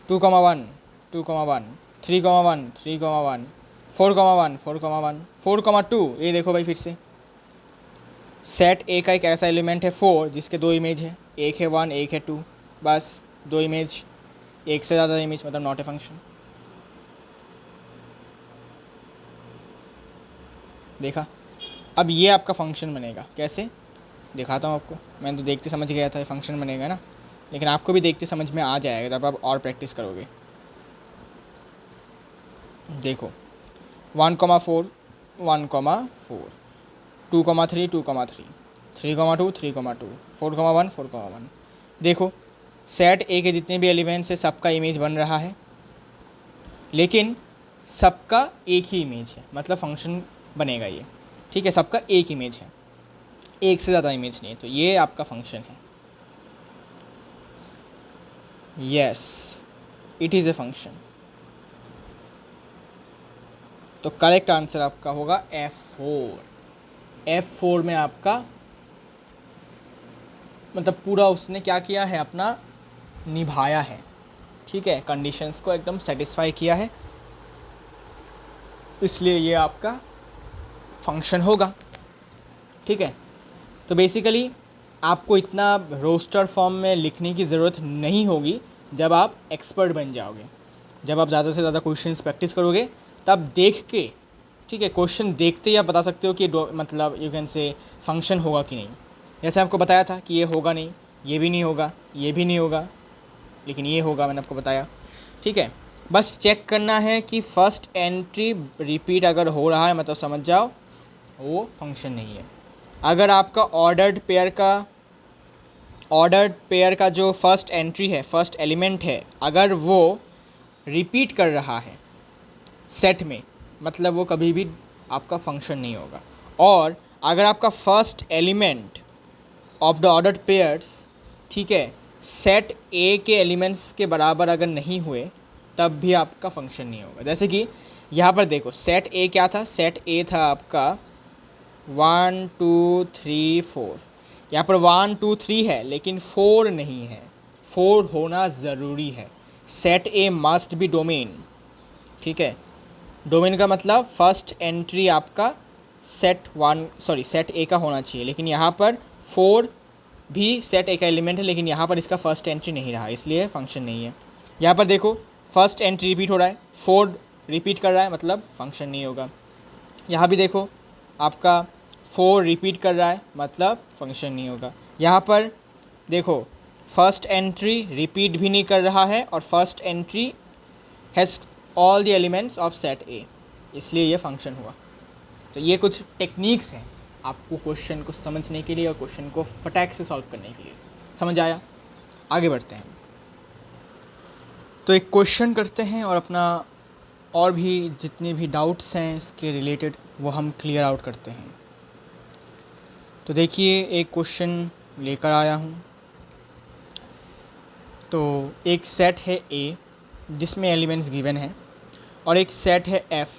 Two comma one 3 1 3 1, 4 1 4 1 4 2। ये देखो भाई फिर से सेट ए का एक ऐसा एलिमेंट है 4 जिसके 2 इमेज है, एक है 1 एक है 2, बस 2 इमेज, एक से ज़्यादा इमेज, मतलब नॉट ए फंक्शन। देखा, अब ये आपका फंक्शन बनेगा। कैसे दिखाता हूँ आपको। मैंने तो देखते समझ गया था ये फंक्शन बनेगा ना, लेकिन आपको भी देखते समझ में आ जाएगा जब आप और प्रैक्टिस करोगे। देखो 1 4 1 4, 2 3 2 3, 3 2 3 2, 4 1 4 1। देखो सेट ए के जितने भी एलिमेंट्स है सबका इमेज बन रहा है, लेकिन सबका एक ही इमेज है, मतलब फंक्शन बनेगा ये। ठीक है, सबका एक इमेज है, एक से ज़्यादा इमेज नहीं है, तो ये आपका फंक्शन है। Yes, it is a function. तो करेक्ट आंसर आपका होगा F4। F4 में आपका मतलब पूरा उसने क्या किया है, अपना निभाया है। ठीक है, कंडीशंस को एकदम सेटिस्फाई किया है, इसलिए ये आपका फंक्शन होगा। ठीक है, तो बेसिकली आपको इतना रोस्टर फॉर्म में लिखने की ज़रूरत नहीं होगी जब आप एक्सपर्ट बन जाओगे। जब आप ज़्यादा से ज़्यादा क्वेश्चंस प्रैक्टिस करोगे तब देख के, ठीक है, क्वेश्चन देखते ही आप बता सकते हो कि मतलब यू कैन से फंक्शन होगा कि नहीं। जैसे आपको बताया था कि ये होगा नहीं, ये भी नहीं होगा, ये भी नहीं होगा, लेकिन ये होगा, मैंने आपको बताया। ठीक है, बस चेक करना है कि फर्स्ट एंट्री रिपीट अगर हो रहा है मतलब समझ जाओ वो फंक्शन नहीं है। अगर आपका ऑर्डर्ड पेयर का जो फर्स्ट एंट्री है, फर्स्ट एलिमेंट है, अगर वो रिपीट कर रहा है सेट में, मतलब वो कभी भी आपका फंक्शन नहीं होगा। और अगर आपका first element of the ordered pairs, ठीक है, सेट ए के एलिमेंट्स के बराबर अगर नहीं हुए तब भी आपका फंक्शन नहीं होगा। जैसे कि यहाँ पर देखो सेट ए क्या था, सेट ए था आपका 1 2 3 4। यहाँ पर 1 2 3 है लेकिन 4 नहीं है, 4 होना ज़रूरी है। Set a must be domain, ठीक है। डोमेन का मतलब फर्स्ट एंट्री आपका सेट ए का होना चाहिए, लेकिन यहाँ पर 4 भी सेट ए का एलिमेंट है, लेकिन यहाँ पर इसका फर्स्ट एंट्री नहीं रहा, इसलिए फंक्शन नहीं है। यहाँ पर देखो फर्स्ट एंट्री रिपीट हो रहा है, 4 रिपीट कर रहा है, मतलब फंक्शन नहीं होगा। यहाँ भी देखो आपका 4 रिपीट कर रहा है, मतलब फंक्शन नहीं होगा। यहाँ पर देखो फर्स्ट एंट्री रिपीट भी नहीं कर रहा है और first entry has all the elements of set ए, इसलिए ये फंक्शन हुआ। तो ये कुछ टेक्निक्स हैं आपको क्वेश्चन को समझने के लिए और क्वेश्चन को फटाक से सॉल्व करने के लिए। समझ आया? आगे बढ़ते हैं। तो एक क्वेश्चन करते हैं और अपना और भी जितने भी डाउट्स हैं इसके रिलेटेड वो हम क्लियर आउट करते हैं। तो देखिए एक क्वेश्चन लेकर आया हूँ। तो एक सेट है ए जिसमें एलिमेंट्स गिवन है और एक सेट है एफ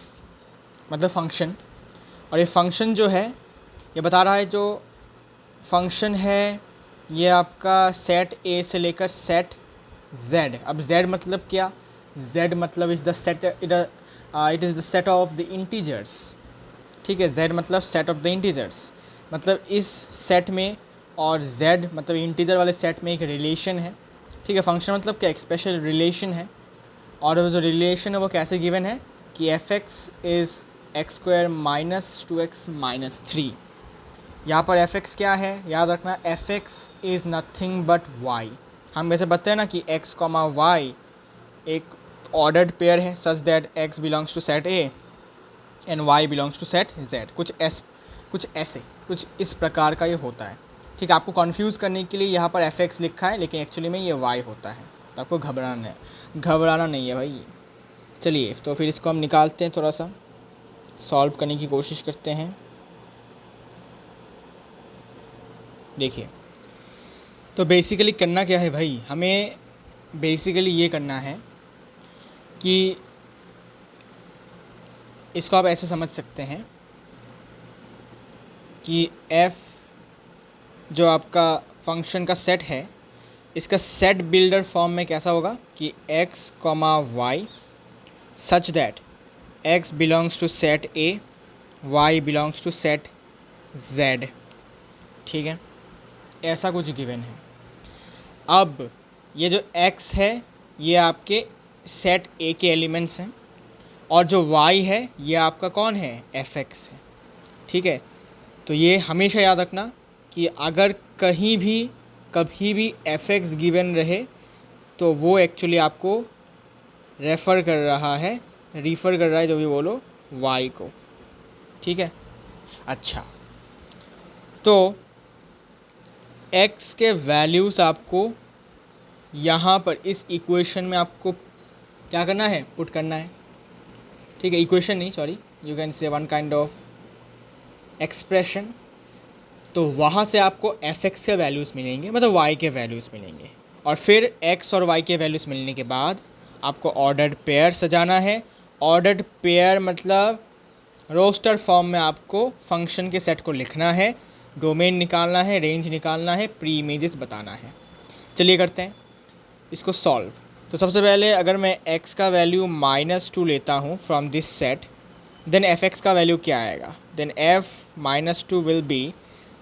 मतलब फंक्शन, और ये फंक्शन जो है ये बता रहा है जो फंक्शन है ये आपका सेट ए से लेकर सेट z। अब z मतलब क्या? z मतलब is the set, it is the set of the integers, ठीक है। z मतलब सेट ऑफ द इंटीजर्स, मतलब इस सेट में और z मतलब इंटीजर वाले सेट में एक रिलेशन है, ठीक है। फंक्शन मतलब क्या? एक स्पेशल रिलेशन है, और वो जो रिलेशन है वो कैसे गिवन है कि f(x) is x² minus 2x minus 3। यहाँ पर f(x) क्या है याद रखना, f(x) is nothing but y। हम वैसे बताते हैं ना कि x, y एक ऑर्डर्ड पेयर है such that x belongs to set a and y belongs to set z। कुछ इस प्रकार का ये होता है, ठीक है। आपको कंफ्यूज करने के लिए यहाँ पर f(x) लिखा है, लेकिन एक्चुअली में ये y होता है, तो आपको घबराना नहीं है भाई। चलिए तो फिर इसको हम निकालते हैं, थोड़ा सा सॉल्व करने की कोशिश करते हैं। देखिए तो बेसिकली करना क्या है भाई, हमें बेसिकली ये करना है कि इसको आप ऐसे समझ सकते हैं कि f जो आपका फंक्शन का सेट है, इसका सेट बिल्डर फॉर्म में कैसा होगा कि x, y such that x belongs to set a, y belongs to set z, ठीक है। ऐसा कुछ गिवन है। अब ये जो x है ये आपके सेट a के एलिमेंट्स हैं, और जो y है ये आपका कौन है, f(x) है, ठीक है। तो ये हमेशा याद रखना कि अगर कहीं भी कभी भी f(x) गिवन रहे तो वो एक्चुअली आपको रेफ़र कर रहा है जो भी बोलो y को, ठीक है। अच्छा तो x के वैल्यूज़ आपको यहाँ पर इस इक्वेशन में आपको क्या करना है, पुट करना है, ठीक है। इक्वेशन नहीं, sorry, you can say one kind of expression. तो वहाँ से आपको f(x) के वैल्यूज़ मिलेंगे, मतलब y के वैल्यूज़ मिलेंगे, और फिर x और y के वैल्यूज़ मिलने के बाद आपको ऑर्डर्ड पेयर सजाना है। ऑर्डर्ड पेयर मतलब रोस्टर फॉर्म में आपको फंक्शन के सेट को लिखना है, डोमेन निकालना है, रेंज निकालना है, प्री इमेजेस बताना है। चलिए करते हैं इसको सॉल्व। तो सबसे पहले अगर मैं x का वैल्यू -2 लेता हूँ from this set, then f(x) का वैल्यू क्या आएगा, देन f -2 विल बी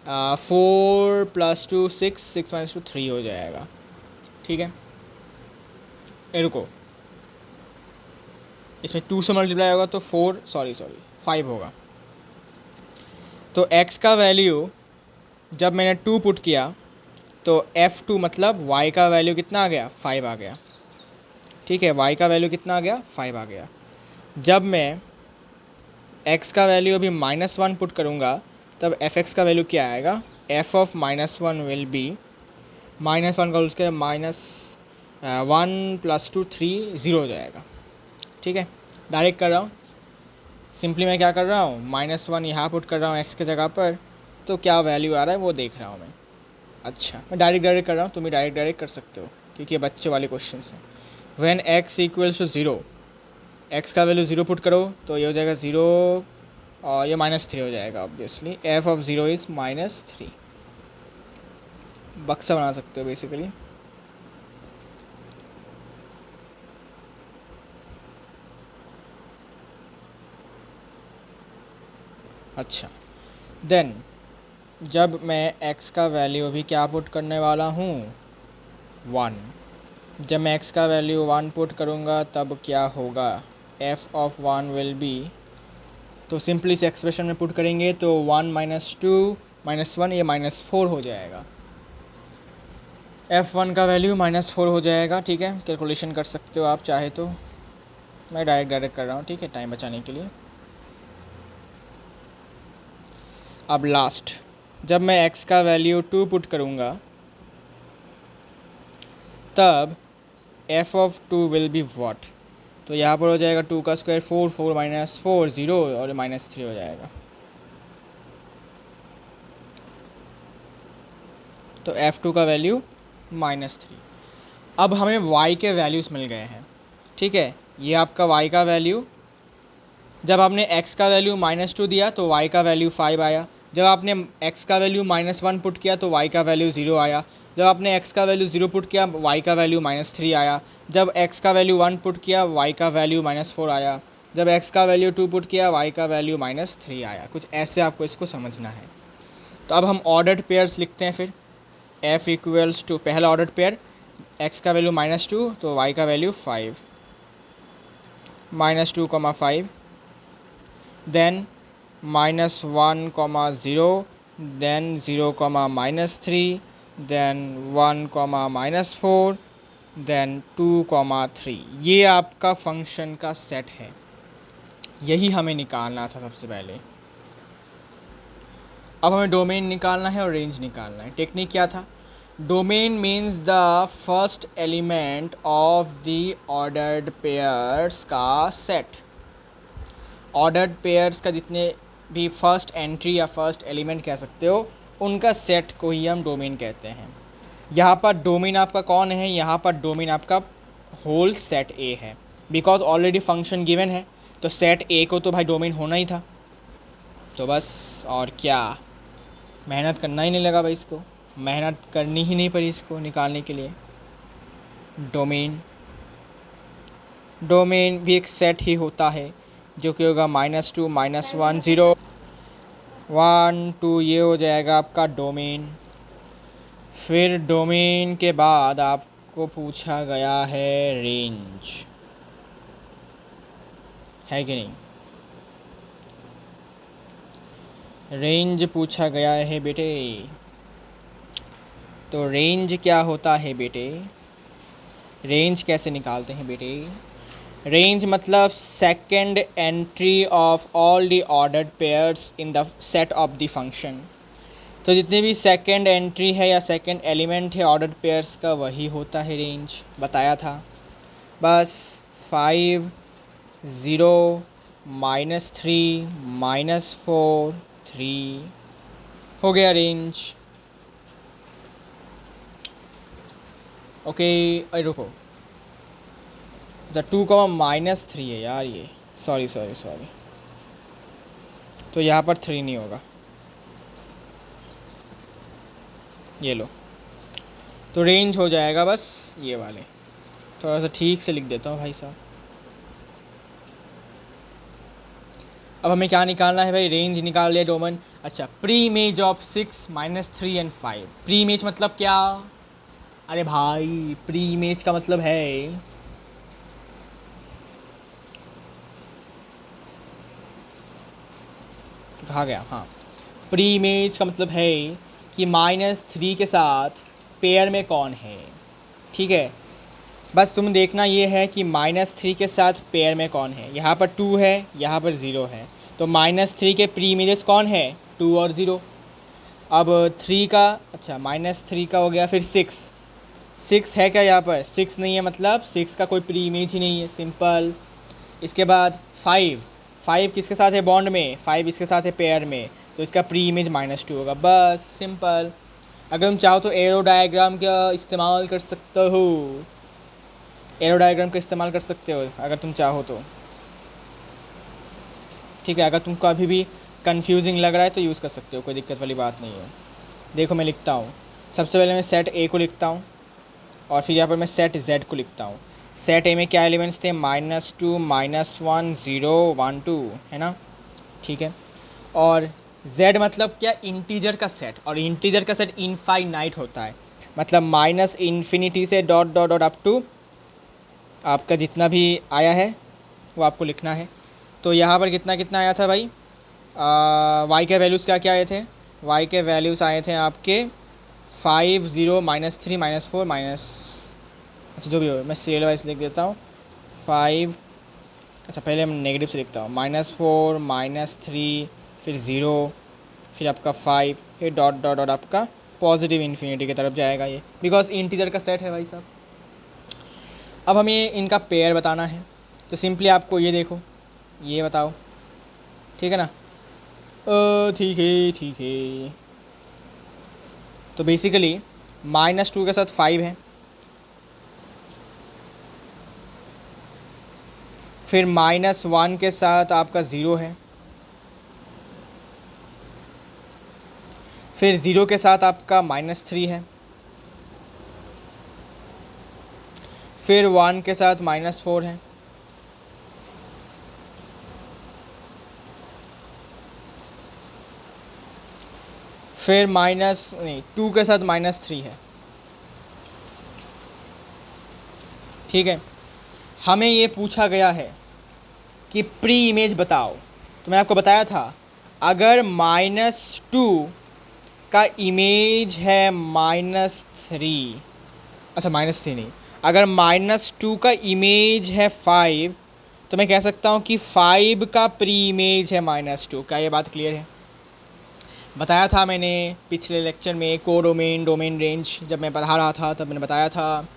4 + 2 6, 6 - 2 3 हो जाएगा, ठीक है। रुको, इसमें 2 से मल्टीप्लाई होगा तो 5 होगा। तो x का वैल्यू जब मैंने 2 पुट किया तो f2 मतलब y का वैल्यू कितना आ गया, 5 आ गया, ठीक है। y का वैल्यू कितना आ गया, 5 आ गया। जब मैं x का वैल्यू अभी -1 पुट करूँगा तब f(x) का वैल्यू क्या आएगा, f ऑफ -1 विल बी -1 का उसके -1 + 2 3 0 हो जाएगा, ठीक है। डायरेक्ट कर रहा हूँ, सिंपली मैं क्या कर रहा हूँ, -1 यहाँ पुट कर रहा हूँ x के जगह पर, तो क्या वैल्यू आ रहा है वो देख रहा हूँ मैं। अच्छा मैं डायरेक्ट कर रहा हूँ, तुम भी डायरेक्ट कर सकते हो क्योंकि ये बच्चे वाले क्वेश्चन हैं। व्हेन x = 0, एक्स का वैल्यू 0 पुट करो तो ये हो जाएगा 0 और ये -3 हो जाएगा ऑब्वियसली। F of 0 is -3। बक्सा बना सकते हो बेसिकली। अच्छा, देन जब मैं x का वैल्यू अभी क्या पुट करने वाला हूँ 1। जब मैं x का वैल्यू 1 पुट करूँगा तब क्या होगा, f ऑफ 1 विल बी, तो सिंपली इस एक्सप्रेशन में पुट करेंगे तो 1 - 2 - 1 ये -4 हो जाएगा। f1 का वैल्यू -4 हो जाएगा। ठीक है, कैलकुलेशन कर सकते हो आप चाहे तो, मैं डायरेक्ट कर रहा हूँ, ठीक है, टाइम बचाने के लिए। अब लास्ट, जब मैं x का वैल्यू 2 पुट करूँगा तब f of 2 will be what, तो यहाँ पर हो जाएगा 2 का स्क्वायर 4, 4 - 4 0 और -3 हो जाएगा। तो f2 का वैल्यू -3। अब हमें y के वैल्यूज़ मिल गए हैं। ठीक है, ये आपका y का वैल्यू, जब आपने x का वैल्यू -2 दिया तो y का वैल्यू 5 आया। जब आपने x का वैल्यू -1 पुट किया तो y का वैल्यू 0 आया। जब आपने x का वैल्यू 0 पुट किया y का वैल्यू -3 आया। जब x का वैल्यू 1 पुट किया y का वैल्यू -4 आया। जब x का वैल्यू 2 पुट किया y का वैल्यू -3 आया। कुछ ऐसे आपको इसको समझना है। तो अब हम ऑर्डर्ड पेयर्स लिखते हैं फिर। f इक्वल्स टू पहला ऑर्डर्ड पेयर, x का वैल्यू -2 तो y का value 5, -2, 5, then -1, 0, then 0, -3, then 1, -4, then 2, 3। ये आपका फंक्शन का सेट है, यही हमें निकालना था सबसे पहले। अब हमें डोमेन निकालना है और रेंज निकालना है। टेक्निक क्या था, domain means the first element of the ordered pairs का सेट। ऑर्डर्ड पेयर्स का जितने भी फर्स्ट एंट्री या फर्स्ट एलिमेंट कह सकते हो, उनका सेट को ही हम डोमेन कहते हैं। यहाँ पर डोमेन आपका कौन है, यहाँ पर डोमेन आपका होल सेट ए है, बिकॉज ऑलरेडी फंक्शन गिवन है, तो सेट ए को तो भाई डोमेन होना ही था। तो बस और क्या, मेहनत करना ही नहीं लगा भाई, इसको मेहनत करनी ही नहीं पड़ी इसको निकालने के लिए। डोमेन डोमेन भी एक सेट ही होता है, जो कि होगा -2, -1, 0, 1, 2, ये हो जाएगा आपका डोमेन। फिर डोमेन के बाद आपको पूछा गया है रेंज, है कि नहीं, रेंज पूछा गया है बेटे। तो रेंज क्या होता है बेटे, रेंज कैसे निकालते हैं बेटे। रेंज मतलब second entry of all the ordered pairs in the set of the function. तो जितने भी सेकंड एंट्री है या सेकंड एलिमेंट है ऑर्डर्ड पेयर्स का, वही होता है रेंज, बताया था। बस 5, 0, -3, -4, 3 हो गया रेंज। ओके, अरे रुको, द 2, -3 है यार ये, सॉरी, तो यहाँ पर 3 नहीं होगा, ये लो, तो रेंज हो जाएगा बस ये वाले। थोड़ा सा ठीक से लिख देता हूँ भाई साहब। अब हमें क्या निकालना है भाई, रेंज निकाल लिया, डोमेन। अच्छा, pre image of 6, -3 and 5। Pre image मतलब क्या, अरे भाई प्री इमेज का मतलब है, कहा गया, हाँ, प्री इमेज का मतलब है कि -3 के साथ पेयर में कौन है। ठीक है, बस तुम देखना ये है कि -3 के साथ पेयर में कौन है। यहाँ पर 2 है, यहाँ पर 0 है, तो -3 के प्री इमेजेस कौन है, 2 और 0। अब 3 का, अच्छा -3 का हो गया, फिर 6 है क्या, यहाँ पर 6 नहीं है, मतलब 6 का कोई प्री इमेज ही नहीं है, सिंपल। इसके बाद 5 किसके साथ है बॉन्ड में, 5 इसके साथ है पेयर में, तो इसका प्री इमेज -2 होगा, बस सिंपल। अगर तुम चाहो तो एरो डायग्राम का इस्तेमाल कर सकते हो, एरो डायग्राम का इस्तेमाल कर सकते हो अगर तुम चाहो तो। ठीक है, अगर तुमको अभी भी कंफ्यूजिंग लग रहा है तो यूज़ कर सकते हो, कोई दिक्कत वाली बात नहीं है। देखो मैं लिखता हूँ, सबसे पहले मैं सेट ए को लिखता हूँ और फिर यहाँ पर मैं सेट जेड को लिखता हूँ। सेट ए में क्या एलिमेंट्स थे, -2 -1 0 1 2, है ना, ठीक है। और z मतलब क्या, इंटीजर का सेट, और इंटीजर का सेट इनफाइनाइट होता है, मतलब -∞ से dot dot dot up to आपका जितना भी आया है वो आपको लिखना है। तो यहाँ पर कितना कितना आया था भाई, y के वैल्यूज़ क्या क्या आए थे, y के वैल्यूज़ आए थे आपके 5 0 -3 -4 माइनस, अच्छा जो भी हो, मैं सीरियल वाइज लिख देता हूँ 5, अच्छा पहले मैं नेगेटिव से लिखता हूँ, -4 -3 फिर 0 फिर आपका 5 फिर डॉट डॉट डॉट आपका पॉजिटिव इन्फिनिटी की तरफ जाएगा ये, बिकॉज इंटीजर का सेट है भाई साहब। अब हमें इनका पेयर बताना है, तो सिंपली आपको ये देखो, ये बताओ, ठीक है ना, ठीक है ठीक है। तो बेसिकली -2 के साथ 5 है, फिर -1 के साथ आपका 0 है, फिर 0 के साथ आपका -3 है, फिर 1 के साथ -4 है, फिर -2 के साथ -3 है, ठीक है। हमें ये पूछा गया है कि प्री इमेज बताओ, तो मैं आपको बताया था अगर -2 का इमेज है -3, अच्छा -3 नहीं, अगर -2 का इमेज है 5, तो मैं कह सकता हूँ कि 5 का प्री इमेज है -2। क्या ये बात क्लियर है? बताया था मैंने पिछले लेक्चर में कोडोमेन डोमेन रेंज जब मैं पढ़ा रहा था तब मैंने बताया था,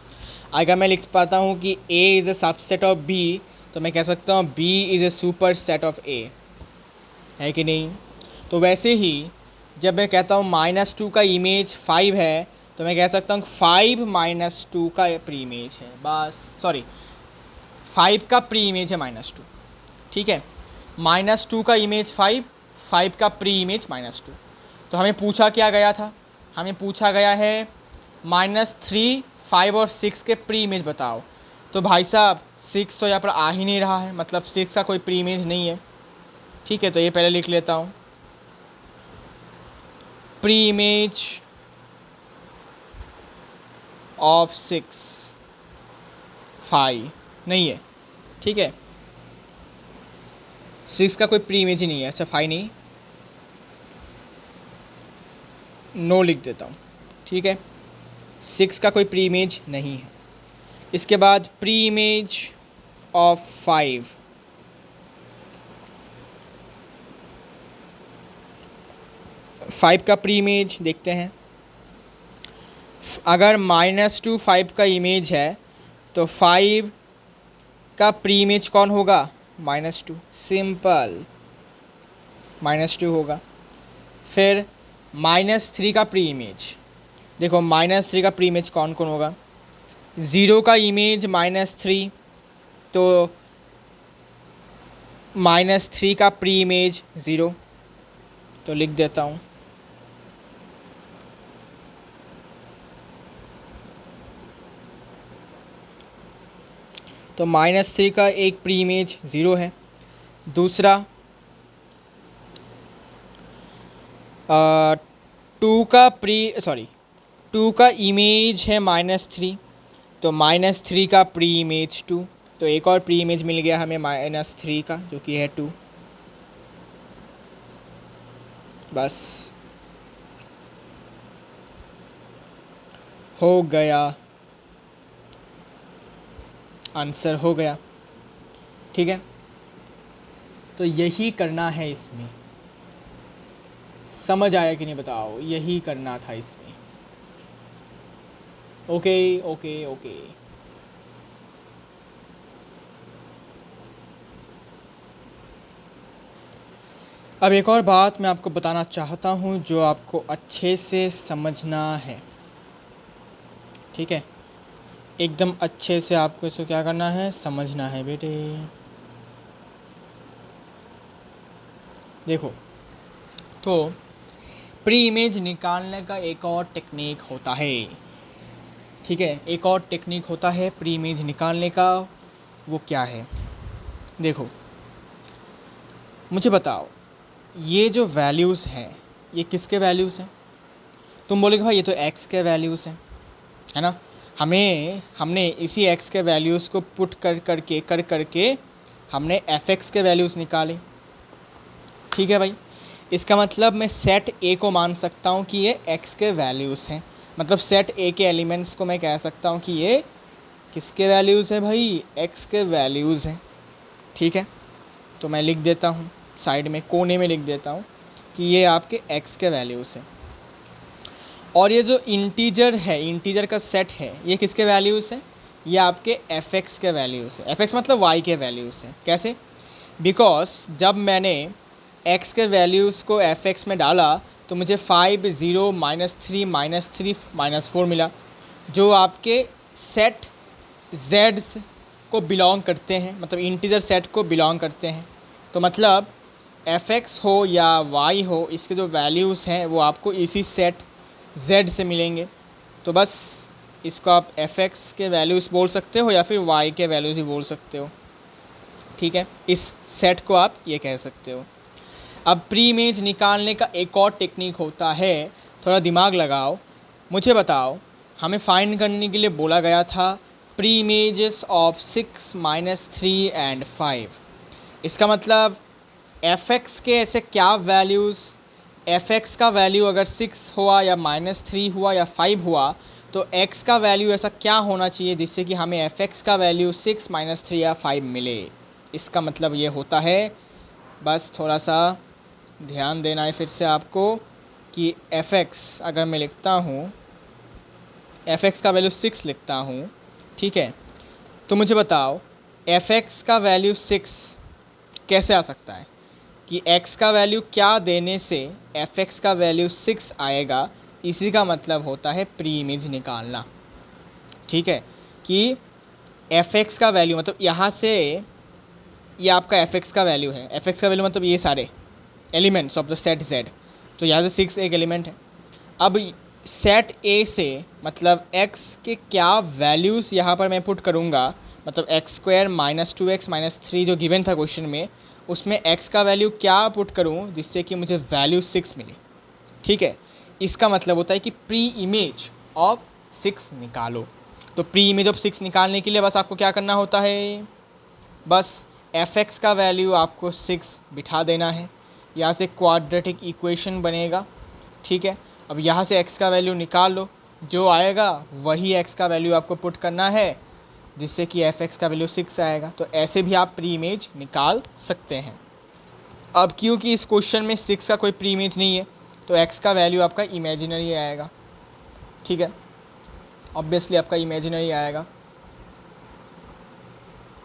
अगर मैं लिख पाता हूँ कि A is a subset of B, तो मैं कह सकता हूँ B is a super set of A, है कि नहीं? तो वैसे ही जब मैं कहता हूँ -2 का इमेज 5 है, तो मैं कह सकता हूँ 5 -2 का प्री इमेज है, बस, सॉरी 5 का प्री इमेज है -2, ठीक है। -2 का इमेज 5, 5 का प्री इमेज -2। तो हमें पूछा क्या गया था, हमें पूछा गया है -3 5 और 6 के प्री इमेज बताओ। तो भाई साहब 6 तो यहाँ पर आ ही नहीं रहा है, मतलब 6 का कोई प्री इमेज नहीं है, ठीक है। तो ये पहले लिख लेता हूँ, प्री इमेज ऑफ 6 5 नहीं है, ठीक है। 6 का कोई प्री इमेज ही नहीं है, अच्छा 5 नहीं, नो लिख देता हूँ, ठीक है। 6 का कोई प्री इमेज नहीं है। इसके बाद प्री इमेज ऑफ 5, का प्री इमेज देखते हैं। अगर -2 5 का इमेज है तो 5 का प्री इमेज कौन होगा, -2, सिंपल -2 होगा। फिर -3 का प्री इमेज देखो, -3 का प्री इमेज कौन कौन होगा, 0 का इमेज -3, तो -3 का प्री इमेज 0, तो लिख देता हूँ। तो -3 का एक प्री इमेज 0 है। दूसरा 2 का इमेज है -3, तो -3 का प्री इमेज 2, तो एक और प्री इमेज मिल गया हमें -3 का, जो कि है 2, बस हो गया, आंसर हो गया, ठीक है। तो यही करना है इसमें, समझ आया कि नहीं बताओ, यही करना था इसमें, ओके ओके ओके। अब एक और बात मैं आपको बताना चाहता हूँ जो आपको अच्छे से समझना है, ठीक है, एकदम अच्छे से आपको इसको क्या करना है, समझना है बेटे। देखो, तो प्री इमेज निकालने का एक और टेक्निक होता है, ठीक है, एक और टेक्निक होता है प्री इमेज निकालने का। वो क्या है? देखो, मुझे बताओ, ये जो वैल्यूज़ हैं ये किसके वैल्यूज़ हैं? तुम बोलोगे भाई ये तो x के वैल्यूज़ हैं, है ना। हमने इसी x के वैल्यूज़ को पुट कर करके हमने fx के वैल्यूज़ निकाले, ठीक है भाई। इसका मतलब मैं सेट A को मान सकता हूँ कि ये x के वैल्यूज़ हैं, मतलब सेट A के एलिमेंट्स को मैं कह सकता हूँ कि ये किसके वैल्यूज़ हैं भाई? x के वैल्यूज़ हैं, ठीक है। तो मैं लिख देता हूँ साइड में, कोने में लिख देता हूँ कि ये आपके x के वैल्यूज़ हैं। और ये जो इंटीजर है, इंटीजर का सेट है, ये किसके वैल्यूज़ हैं? ये आपके fx के वैल्यूज़ हैं। fx मतलब y के वैल्यूज़ हैं। कैसे? बिकॉज जब मैंने x के वैल्यूज़ को fx में डाला तो मुझे 5 0 -3 -4 मिला, जो आपके सेट z को बिलोंग करते हैं, मतलब इंटीजर सेट को बिलोंग करते हैं। तो मतलब fx हो या y हो, इसके जो वैल्यूज़ हैं वो आपको इसी सेट z से मिलेंगे। तो बस इसको आप fx के वैल्यूज़ बोल सकते हो या फिर y के वैल्यूज़ भी बोल सकते हो, ठीक है। इस सेट को आप ये कह सकते हो। अब प्री इमेज निकालने का एक और टेक्निक होता है, थोड़ा दिमाग लगाओ, मुझे बताओ, हमें फाइंड करने के लिए बोला गया था प्री इमेजेस ऑफ 6 -3 एंड 5। इसका मतलब fx के ऐसे क्या वैल्यूज़, fx का वैल्यू अगर 6 हुआ या -3 हुआ या 5 हुआ तो x का वैल्यू ऐसा क्या होना चाहिए जिससे कि हमें fx का वैल्यू 6 -3 या 5 मिले। इसका मतलब ये होता है, बस थोड़ा सा ध्यान देना है फिर से आपको, कि fx अगर मैं लिखता हूँ, fx का वैल्यू 6 लिखता हूँ, ठीक है। तो मुझे बताओ fx का वैल्यू 6 कैसे आ सकता है, कि x का वैल्यू क्या देने से fx का वैल्यू 6 आएगा। इसी का मतलब होता है प्री इमेज निकालना, ठीक है। कि fx का वैल्यू मतलब यहाँ से ये आपका fx का वैल्यू है, fx का वैल्यू मतलब ये सारे elements of the set z, तो यहाँ से 6 एक एलिमेंट है। अब सेट A से मतलब x के क्या वैल्यूज़ यहाँ पर मैं पुट करूँगा, मतलब x² - 2x - 3 जो गिवन था क्वेश्चन में, उसमें x का वैल्यू क्या पुट करूँ जिससे कि मुझे वैल्यू 6 मिले, ठीक है। इसका मतलब होता है कि प्री इमेज ऑफ 6 निकालो। तो प्री इमेज ऑफ 6 निकालने के लिए बस आपको क्या करना होता है, बस fx का वैल्यू आपको 6 बिठा देना है, यहाँ से क्वाड्रेटिक इक्वेशन बनेगा, ठीक है। अब यहाँ से x का वैल्यू निकाल लो, जो आएगा वही x का वैल्यू आपको पुट करना है जिससे कि fx का वैल्यू 6 आएगा। तो ऐसे भी आप प्री इमेज निकाल सकते हैं। अब क्योंकि इस क्वेश्चन में 6 का कोई प्री इमेज नहीं है तो x का वैल्यू आपका इमेजिनरी आएगा, ठीक है, ऑब्वियसली आपका इमेजिनरी आएगा।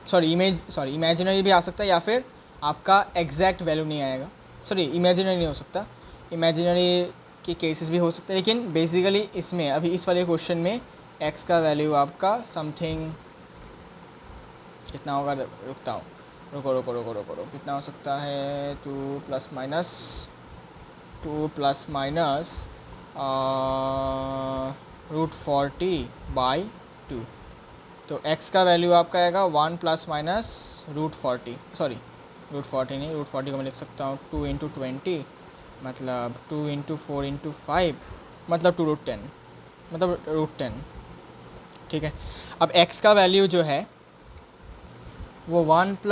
सॉरी इमेजिनरी भी आ सकता है या फिर आपका एग्जैक्ट वैल्यू नहीं आएगा, सॉरी इमेजिनरी नहीं हो सकता, इमेजिनरी के केसेस भी हो सकते हैं, लेकिन बेसिकली इसमें अभी इस वाले क्वेश्चन में x का वैल्यू आपका समथिंग कितना होगा, रुकता हूँ, रुको, कितना हो सकता है, 2 + √40/2। तो x का वैल्यू आपका आएगा 1 ± √40, सॉरी √40 नहीं, √40 को मैं लिख सकता हूँ 2 × 20, मतलब 2 × 4 × 5, मतलब 2√10, मतलब √10, ठीक है। अब x का वैल्यू जो है वो 1 +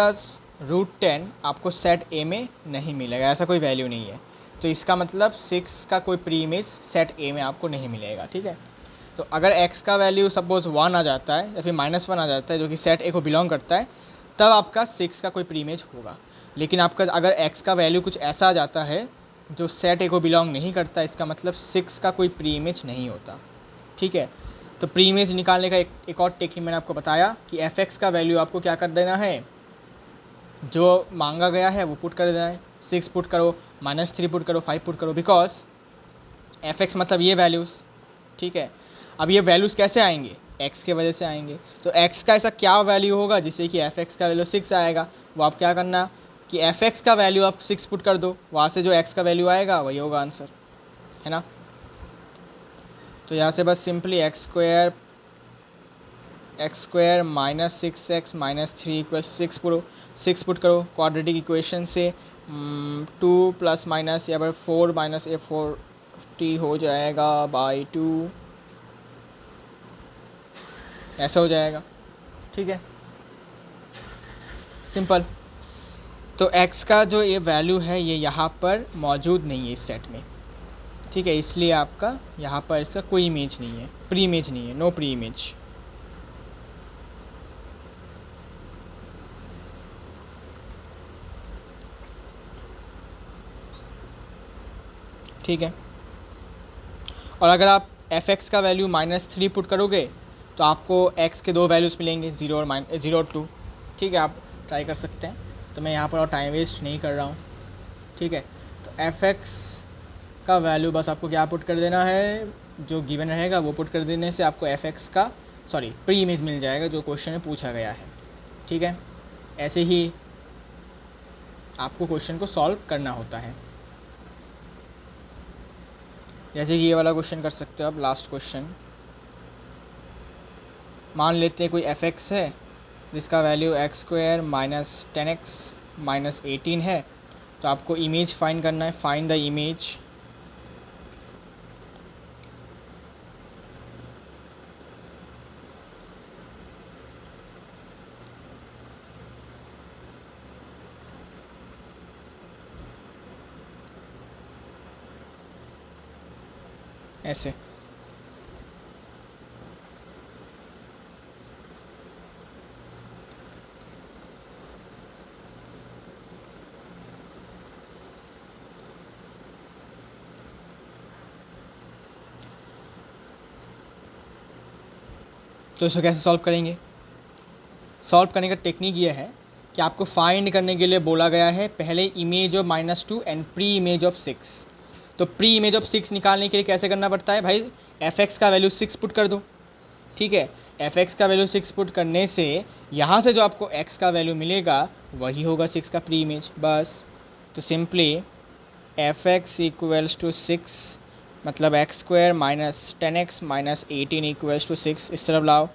√10 आपको सेट A में नहीं मिलेगा, ऐसा कोई वैल्यू नहीं है। तो इसका मतलब 6 का कोई प्री इमेज सेट A में आपको नहीं मिलेगा, ठीक है। तो अगर x का वैल्यू सपोज़ 1 आ जाता है या फिर -1 आ जाता है जो कि सेट A को बिलोंग करता है, तब आपका 6 का कोई प्री इमेज होगा। लेकिन आपका अगर x का वैल्यू कुछ ऐसा आ जाता है जो सेट A को बिलोंग नहीं करता, इसका मतलब 6 का कोई प्री इमेज नहीं होता, ठीक है। तो प्री इमेज निकालने का एक और टेक्निक मैंने आपको बताया कि fx का वैल्यू आपको क्या कर देना है, जो मांगा गया है वो पुट कर देना है, 6 पुट करो, -3 पुट करो, 5 पुट करो, बिकॉज fx मतलब ये वैल्यूज़, ठीक है। अब ये वैल्यूज़ कैसे आएंगे, x के वजह से आएंगे। तो x का ऐसा क्या वैल्यू होगा जिससे कि fx का वैल्यू 6 आएगा, वो आप क्या करना, कि एफ एक्स का वैल्यू आप 6 पुट कर दो, वहाँ से जो एक्स का वैल्यू आएगा वही होगा आंसर, है ना। तो यहाँ से बस simply x square minus 6x minus 3 equal 6 put करो क्वाड्रेटिक इक्वेशन से। 2 प्लस माइनस यहाँ पर 4 माइनस ए 40 हो जाएगा बाई 2, ऐसा हो जाएगा, ठीक है, सिंपल। तो x का जो ये वैल्यू है ये यहाँ पर मौजूद नहीं है इस सेट में, ठीक है, इसलिए आपका यहाँ पर इसका कोई इमेज नहीं है, प्री इमेज नहीं है, नो प्री इमेज। ठीक है, और अगर आप एफ एक्स का वैल्यू -3 पुट करोगे तो आपको x के दो वैल्यूज़ मिलेंगे, 0 और 2, ठीक है, आप ट्राई कर सकते हैं। तो मैं यहाँ पर और टाइम वेस्ट नहीं कर रहा हूँ, ठीक है। तो एफ एक्स का वैल्यू बस आपको क्या पुट कर देना है, जो गिवन रहेगा वो पुट कर देने से आपको एफ एक्स का प्री इमेज मिल जाएगा जो क्वेश्चन में पूछा गया है, ठीक है। ऐसे ही आपको क्वेश्चन को सॉल्व करना होता है, जैसे कि ये वाला क्वेश्चन कर सकते हो आप। लास्ट क्वेश्चन, मान लेते हैं कोई एफ एक्स है जिसका value x square minus 10x minus 18 है, तो आपको इमेज फाइंड करना है, फाइंड द इमेज। ऐसे तो इसको कैसे सॉल्व करेंगे? सॉल्व करने का टेक्निक ये है कि आपको फाइंड करने के लिए बोला गया है पहले image of -2 and pre image of 6। तो प्री इमेज ऑफ 6 निकालने के लिए कैसे करना पड़ता है भाई, एफ एक्स का वैल्यू 6 पुट कर दो, ठीक है। एफ एक्स का वैल्यू 6 पुट करने से यहाँ से जो आपको एक्स का वैल्यू मिलेगा वही होगा 6 का प्री इमेज, बस। तो simply F x equals to 6 मतलब x square minus 10x minus 18 equals to 6, इस तरफ लाओ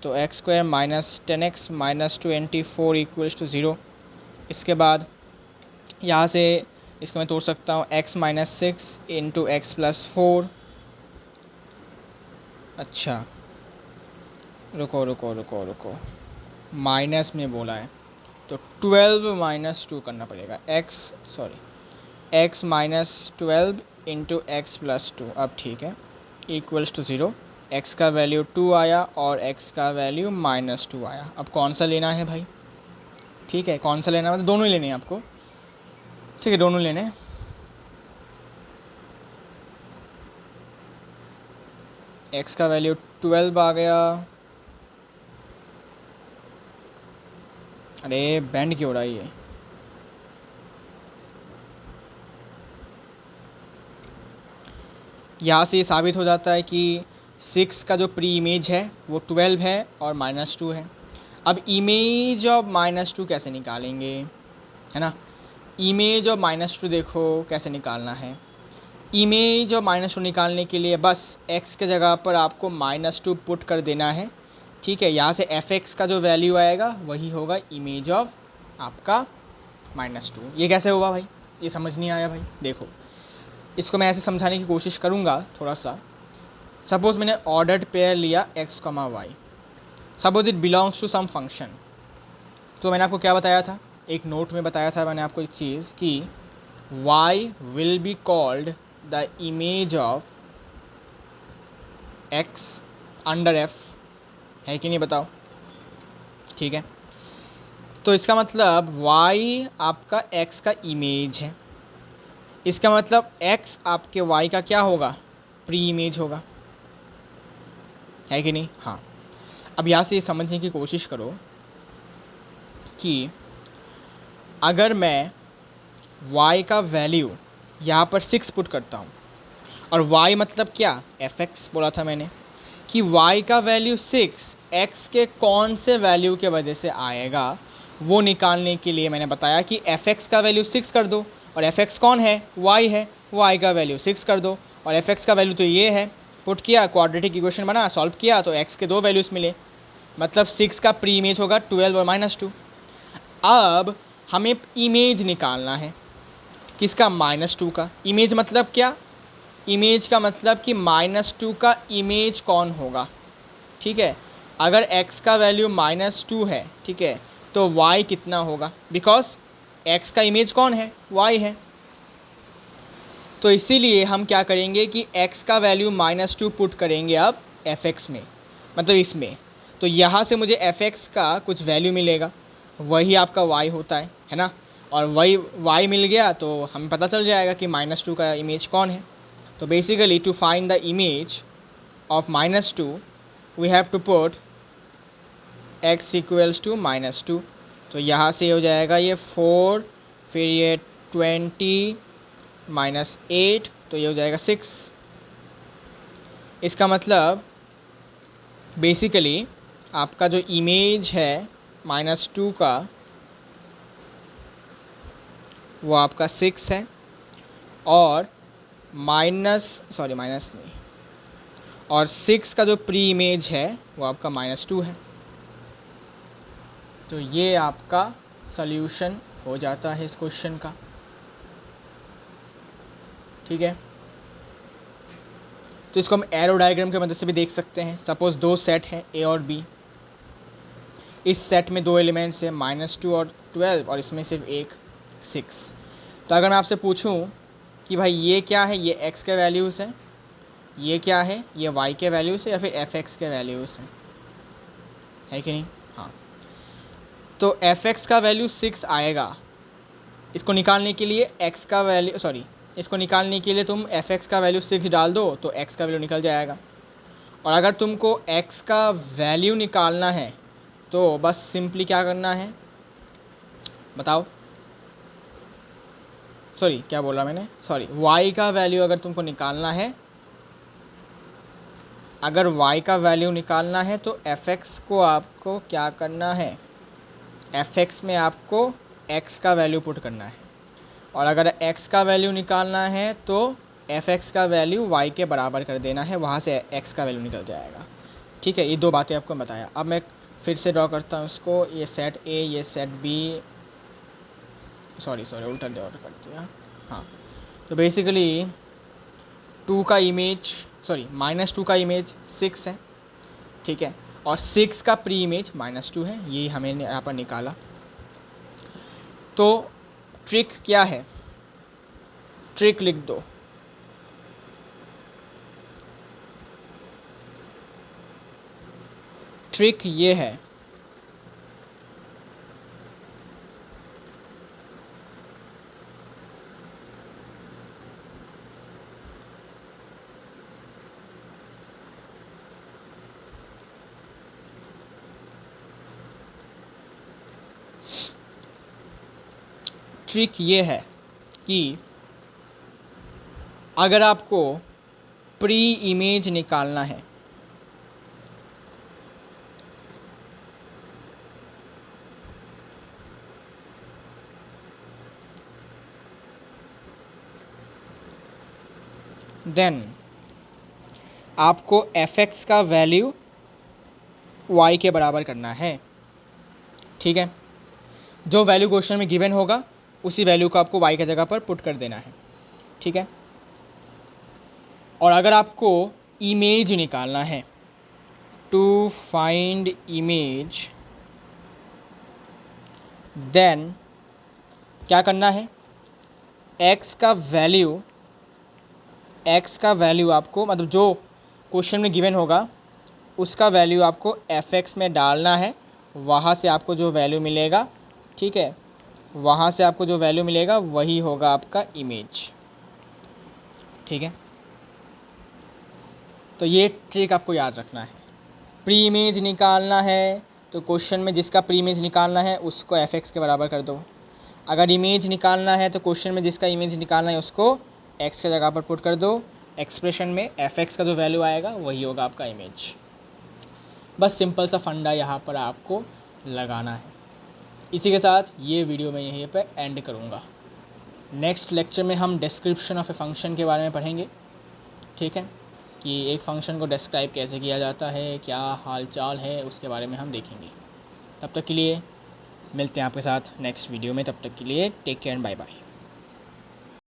तो x square minus 10x minus 24 equals to 0। इसके बाद यहाँ से इसको मैं तोड़ सकता हूँ, x minus 6 into x plus 4। अच्छा रुको रुको रुको रुको, माइनस में बोला है तो 12 माइनस 2 करना पड़ेगा, x minus 12 into x plus 2। अब ठीक है, इक्वल्स टू 0। x का वैल्यू 2 आया और x का वैल्यू -2 आया। अब कौन सा लेना है भाई, ठीक है, कौन सा लेना है, मतलब दोनों ही लेने हैं आपको, ठीक है, दोनों लेने हैं। x का वैल्यू 12 आ गया, अरे बैंड क्यों हो रहा है ये, यहाँ से ये साबित हो जाता है कि 6 का जो प्री इमेज है वो 12 है और -2 है। अब इमेज ऑफ -2 कैसे निकालेंगे, है ना। इमेज ऑफ -2 देखो कैसे निकालना है। इमेज ऑफ -2 निकालने के लिए बस x के जगह पर आपको -2 पुट कर देना है, ठीक है। यहाँ से एफ एक्स का जो वैल्यू आएगा वही होगा इमेज ऑफ आपका -2। ये कैसे हुआ भाई, ये समझ नहीं आया भाई। देखो इसको मैं ऐसे समझाने की कोशिश करूँगा थोड़ा सा। सपोज़ मैंने ऑर्डर्ड पेयर लिया x, y, suppose it belongs to some function. तो मैंने आपको क्या बताया था, एक नोट में बताया था मैंने आपको एक चीज़ कि y will be called the image of x under f, है कि नहीं बताओ, ठीक है। तो इसका मतलब y आपका x का इमेज है, इसका मतलब x आपके y का क्या होगा, प्री इमेज होगा, है कि नहीं। हाँ, अब यहाँ से ये समझने की कोशिश करो कि अगर मैं y का वैल्यू यहाँ पर 6 पुट करता हूँ, और y मतलब क्या, एफ एक्स बोला था मैंने कि y का वैल्यू 6 x के कौन से वैल्यू के वजह से आएगा, वो निकालने के लिए मैंने बताया कि f(x) का वैल्यू 6 कर दो, और f(x) कौन है, y है, y का वैल्यू 6 कर दो, और f(x) का वैल्यू तो ये है, पुट किया, क्वाड्रेटिक इक्वेशन बना, सॉल्व किया तो x के दो वैल्यूज़ मिले, मतलब 6 का प्री इमेज होगा 12 और -2। अब हमें इमेज निकालना है, किसका, -2 का। इमेज मतलब क्या, इमेज का मतलब कि -2 का इमेज कौन होगा, ठीक है। अगर x का वैल्यू -2 है, ठीक है, तो y कितना होगा, बिकॉज x का इमेज कौन है, y है। तो इसीलिए हम क्या करेंगे कि x का वैल्यू -2 पुट करेंगे अब f(x) में, मतलब इसमें। तो यहाँ से मुझे f(x) का कुछ वैल्यू मिलेगा, वही आपका y होता है ना। और वही y मिल गया तो हमें पता चल जाएगा कि -2 का इमेज कौन है। तो basically to find the image of -2 we have to put x equals to -2। तो यहाँ से हो जाएगा ये 4, फिर ये 20 -8, तो ये हो जाएगा 6। इसका मतलब बेसिकली आपका जो इमेज है -2 का वो आपका 6 है, और माइनस नहीं, और 6 का जो प्री इमेज है वो आपका -2 है। तो ये आपका सल्यूशन हो जाता है इस क्वेश्चन का, ठीक है। तो इसको हम एरो डायग्राम की मदद से भी देख सकते हैं। सपोज़ दो सेट हैं A और B, इस सेट में दो एलिमेंट्स हैं -2 और 12, और इसमें सिर्फ एक 6। तो अगर मैं आपसे पूछूं कि भाई ये क्या है, ये x के वैल्यूज़ हैं, ये क्या है, ये y के वैल्यूज़ है, या फिर f(x) के वैल्यूज़ हैं, है कि नहीं। हाँ, तो f(x) का वैल्यू 6 आएगा। इसको निकालने के लिए x का वैल्यू इसको निकालने के लिए तुम f(x) का वैल्यू 6 डाल दो तो x का वैल्यू निकल जाएगा। और अगर तुमको x का वैल्यू निकालना है तो बस सिंपली क्या करना है, बताओ, क्या बोला मैंने, y का वैल्यू अगर तुमको निकालना है, अगर y का वैल्यू निकालना है तो f(x) को आपको क्या करना है, f(x) में आपको x का वैल्यू पुट करना है, और अगर x का वैल्यू निकालना है तो f(x) का वैल्यू y के बराबर कर देना है, वहाँ से x का वैल्यू निकल जाएगा, ठीक है। ये दो बातें आपको बताया। अब मैं फिर से ड्रॉ करता हूँ इसको, ये सेट A, ये सेट B, उल्टा ड्रॉ कर दिया। हाँ, तो बेसिकली -2 का इमेज 6 है, ठीक है, और 6 का प्री इमेज -2 है, ये हमें यहाँ पर निकाला। तो ट्रिक क्या है, ट्रिक लिख दो। ट्रिक ये है, ट्रिक ये है कि अगर आपको प्री इमेज निकालना है, देन आपको f(x) का वैल्यू y के बराबर करना है, ठीक है। जो वैल्यू क्वेश्चन में गिवन होगा उसी वैल्यू को आपको y की जगह पर पुट कर देना है, ठीक है। और अगर आपको इमेज निकालना है, टू फाइंड इमेज, देन क्या करना है, x का वैल्यू आपको, मतलब जो क्वेश्चन में गिवन होगा उसका वैल्यू आपको f(x) में डालना है, वहाँ से आपको जो वैल्यू मिलेगा, ठीक है, वहाँ से आपको जो वैल्यू मिलेगा वही होगा आपका इमेज, ठीक है। तो ये ट्रिक आपको याद रखना है। प्री इमेज निकालना है तो क्वेश्चन में जिसका प्री इमेज निकालना है उसको f(x) के बराबर कर दो। अगर इमेज निकालना है तो क्वेश्चन में जिसका इमेज निकालना है उसको x की जगह पर पुट कर दो, एक्सप्रेशन में f(x) का जो वैल्यू आएगा वही होगा आपका इमेज। बस सिंपल सा फंडा यहाँ पर आपको लगाना है, इसी के साथ ये वीडियो मैं यहीं पे एंड करूँगा। नेक्स्ट लेक्चर में हम डिस्क्रिप्शन ऑफ ए फंक्शन के बारे में पढ़ेंगे, ठीक है, कि एक फ़ंक्शन को डिस्क्राइब कैसे किया जाता है, क्या हाल चाल है, उसके बारे में हम देखेंगे। तब तक के लिए मिलते हैं आपके साथ नेक्स्ट वीडियो में। तब तक के लिए take care and bye bye.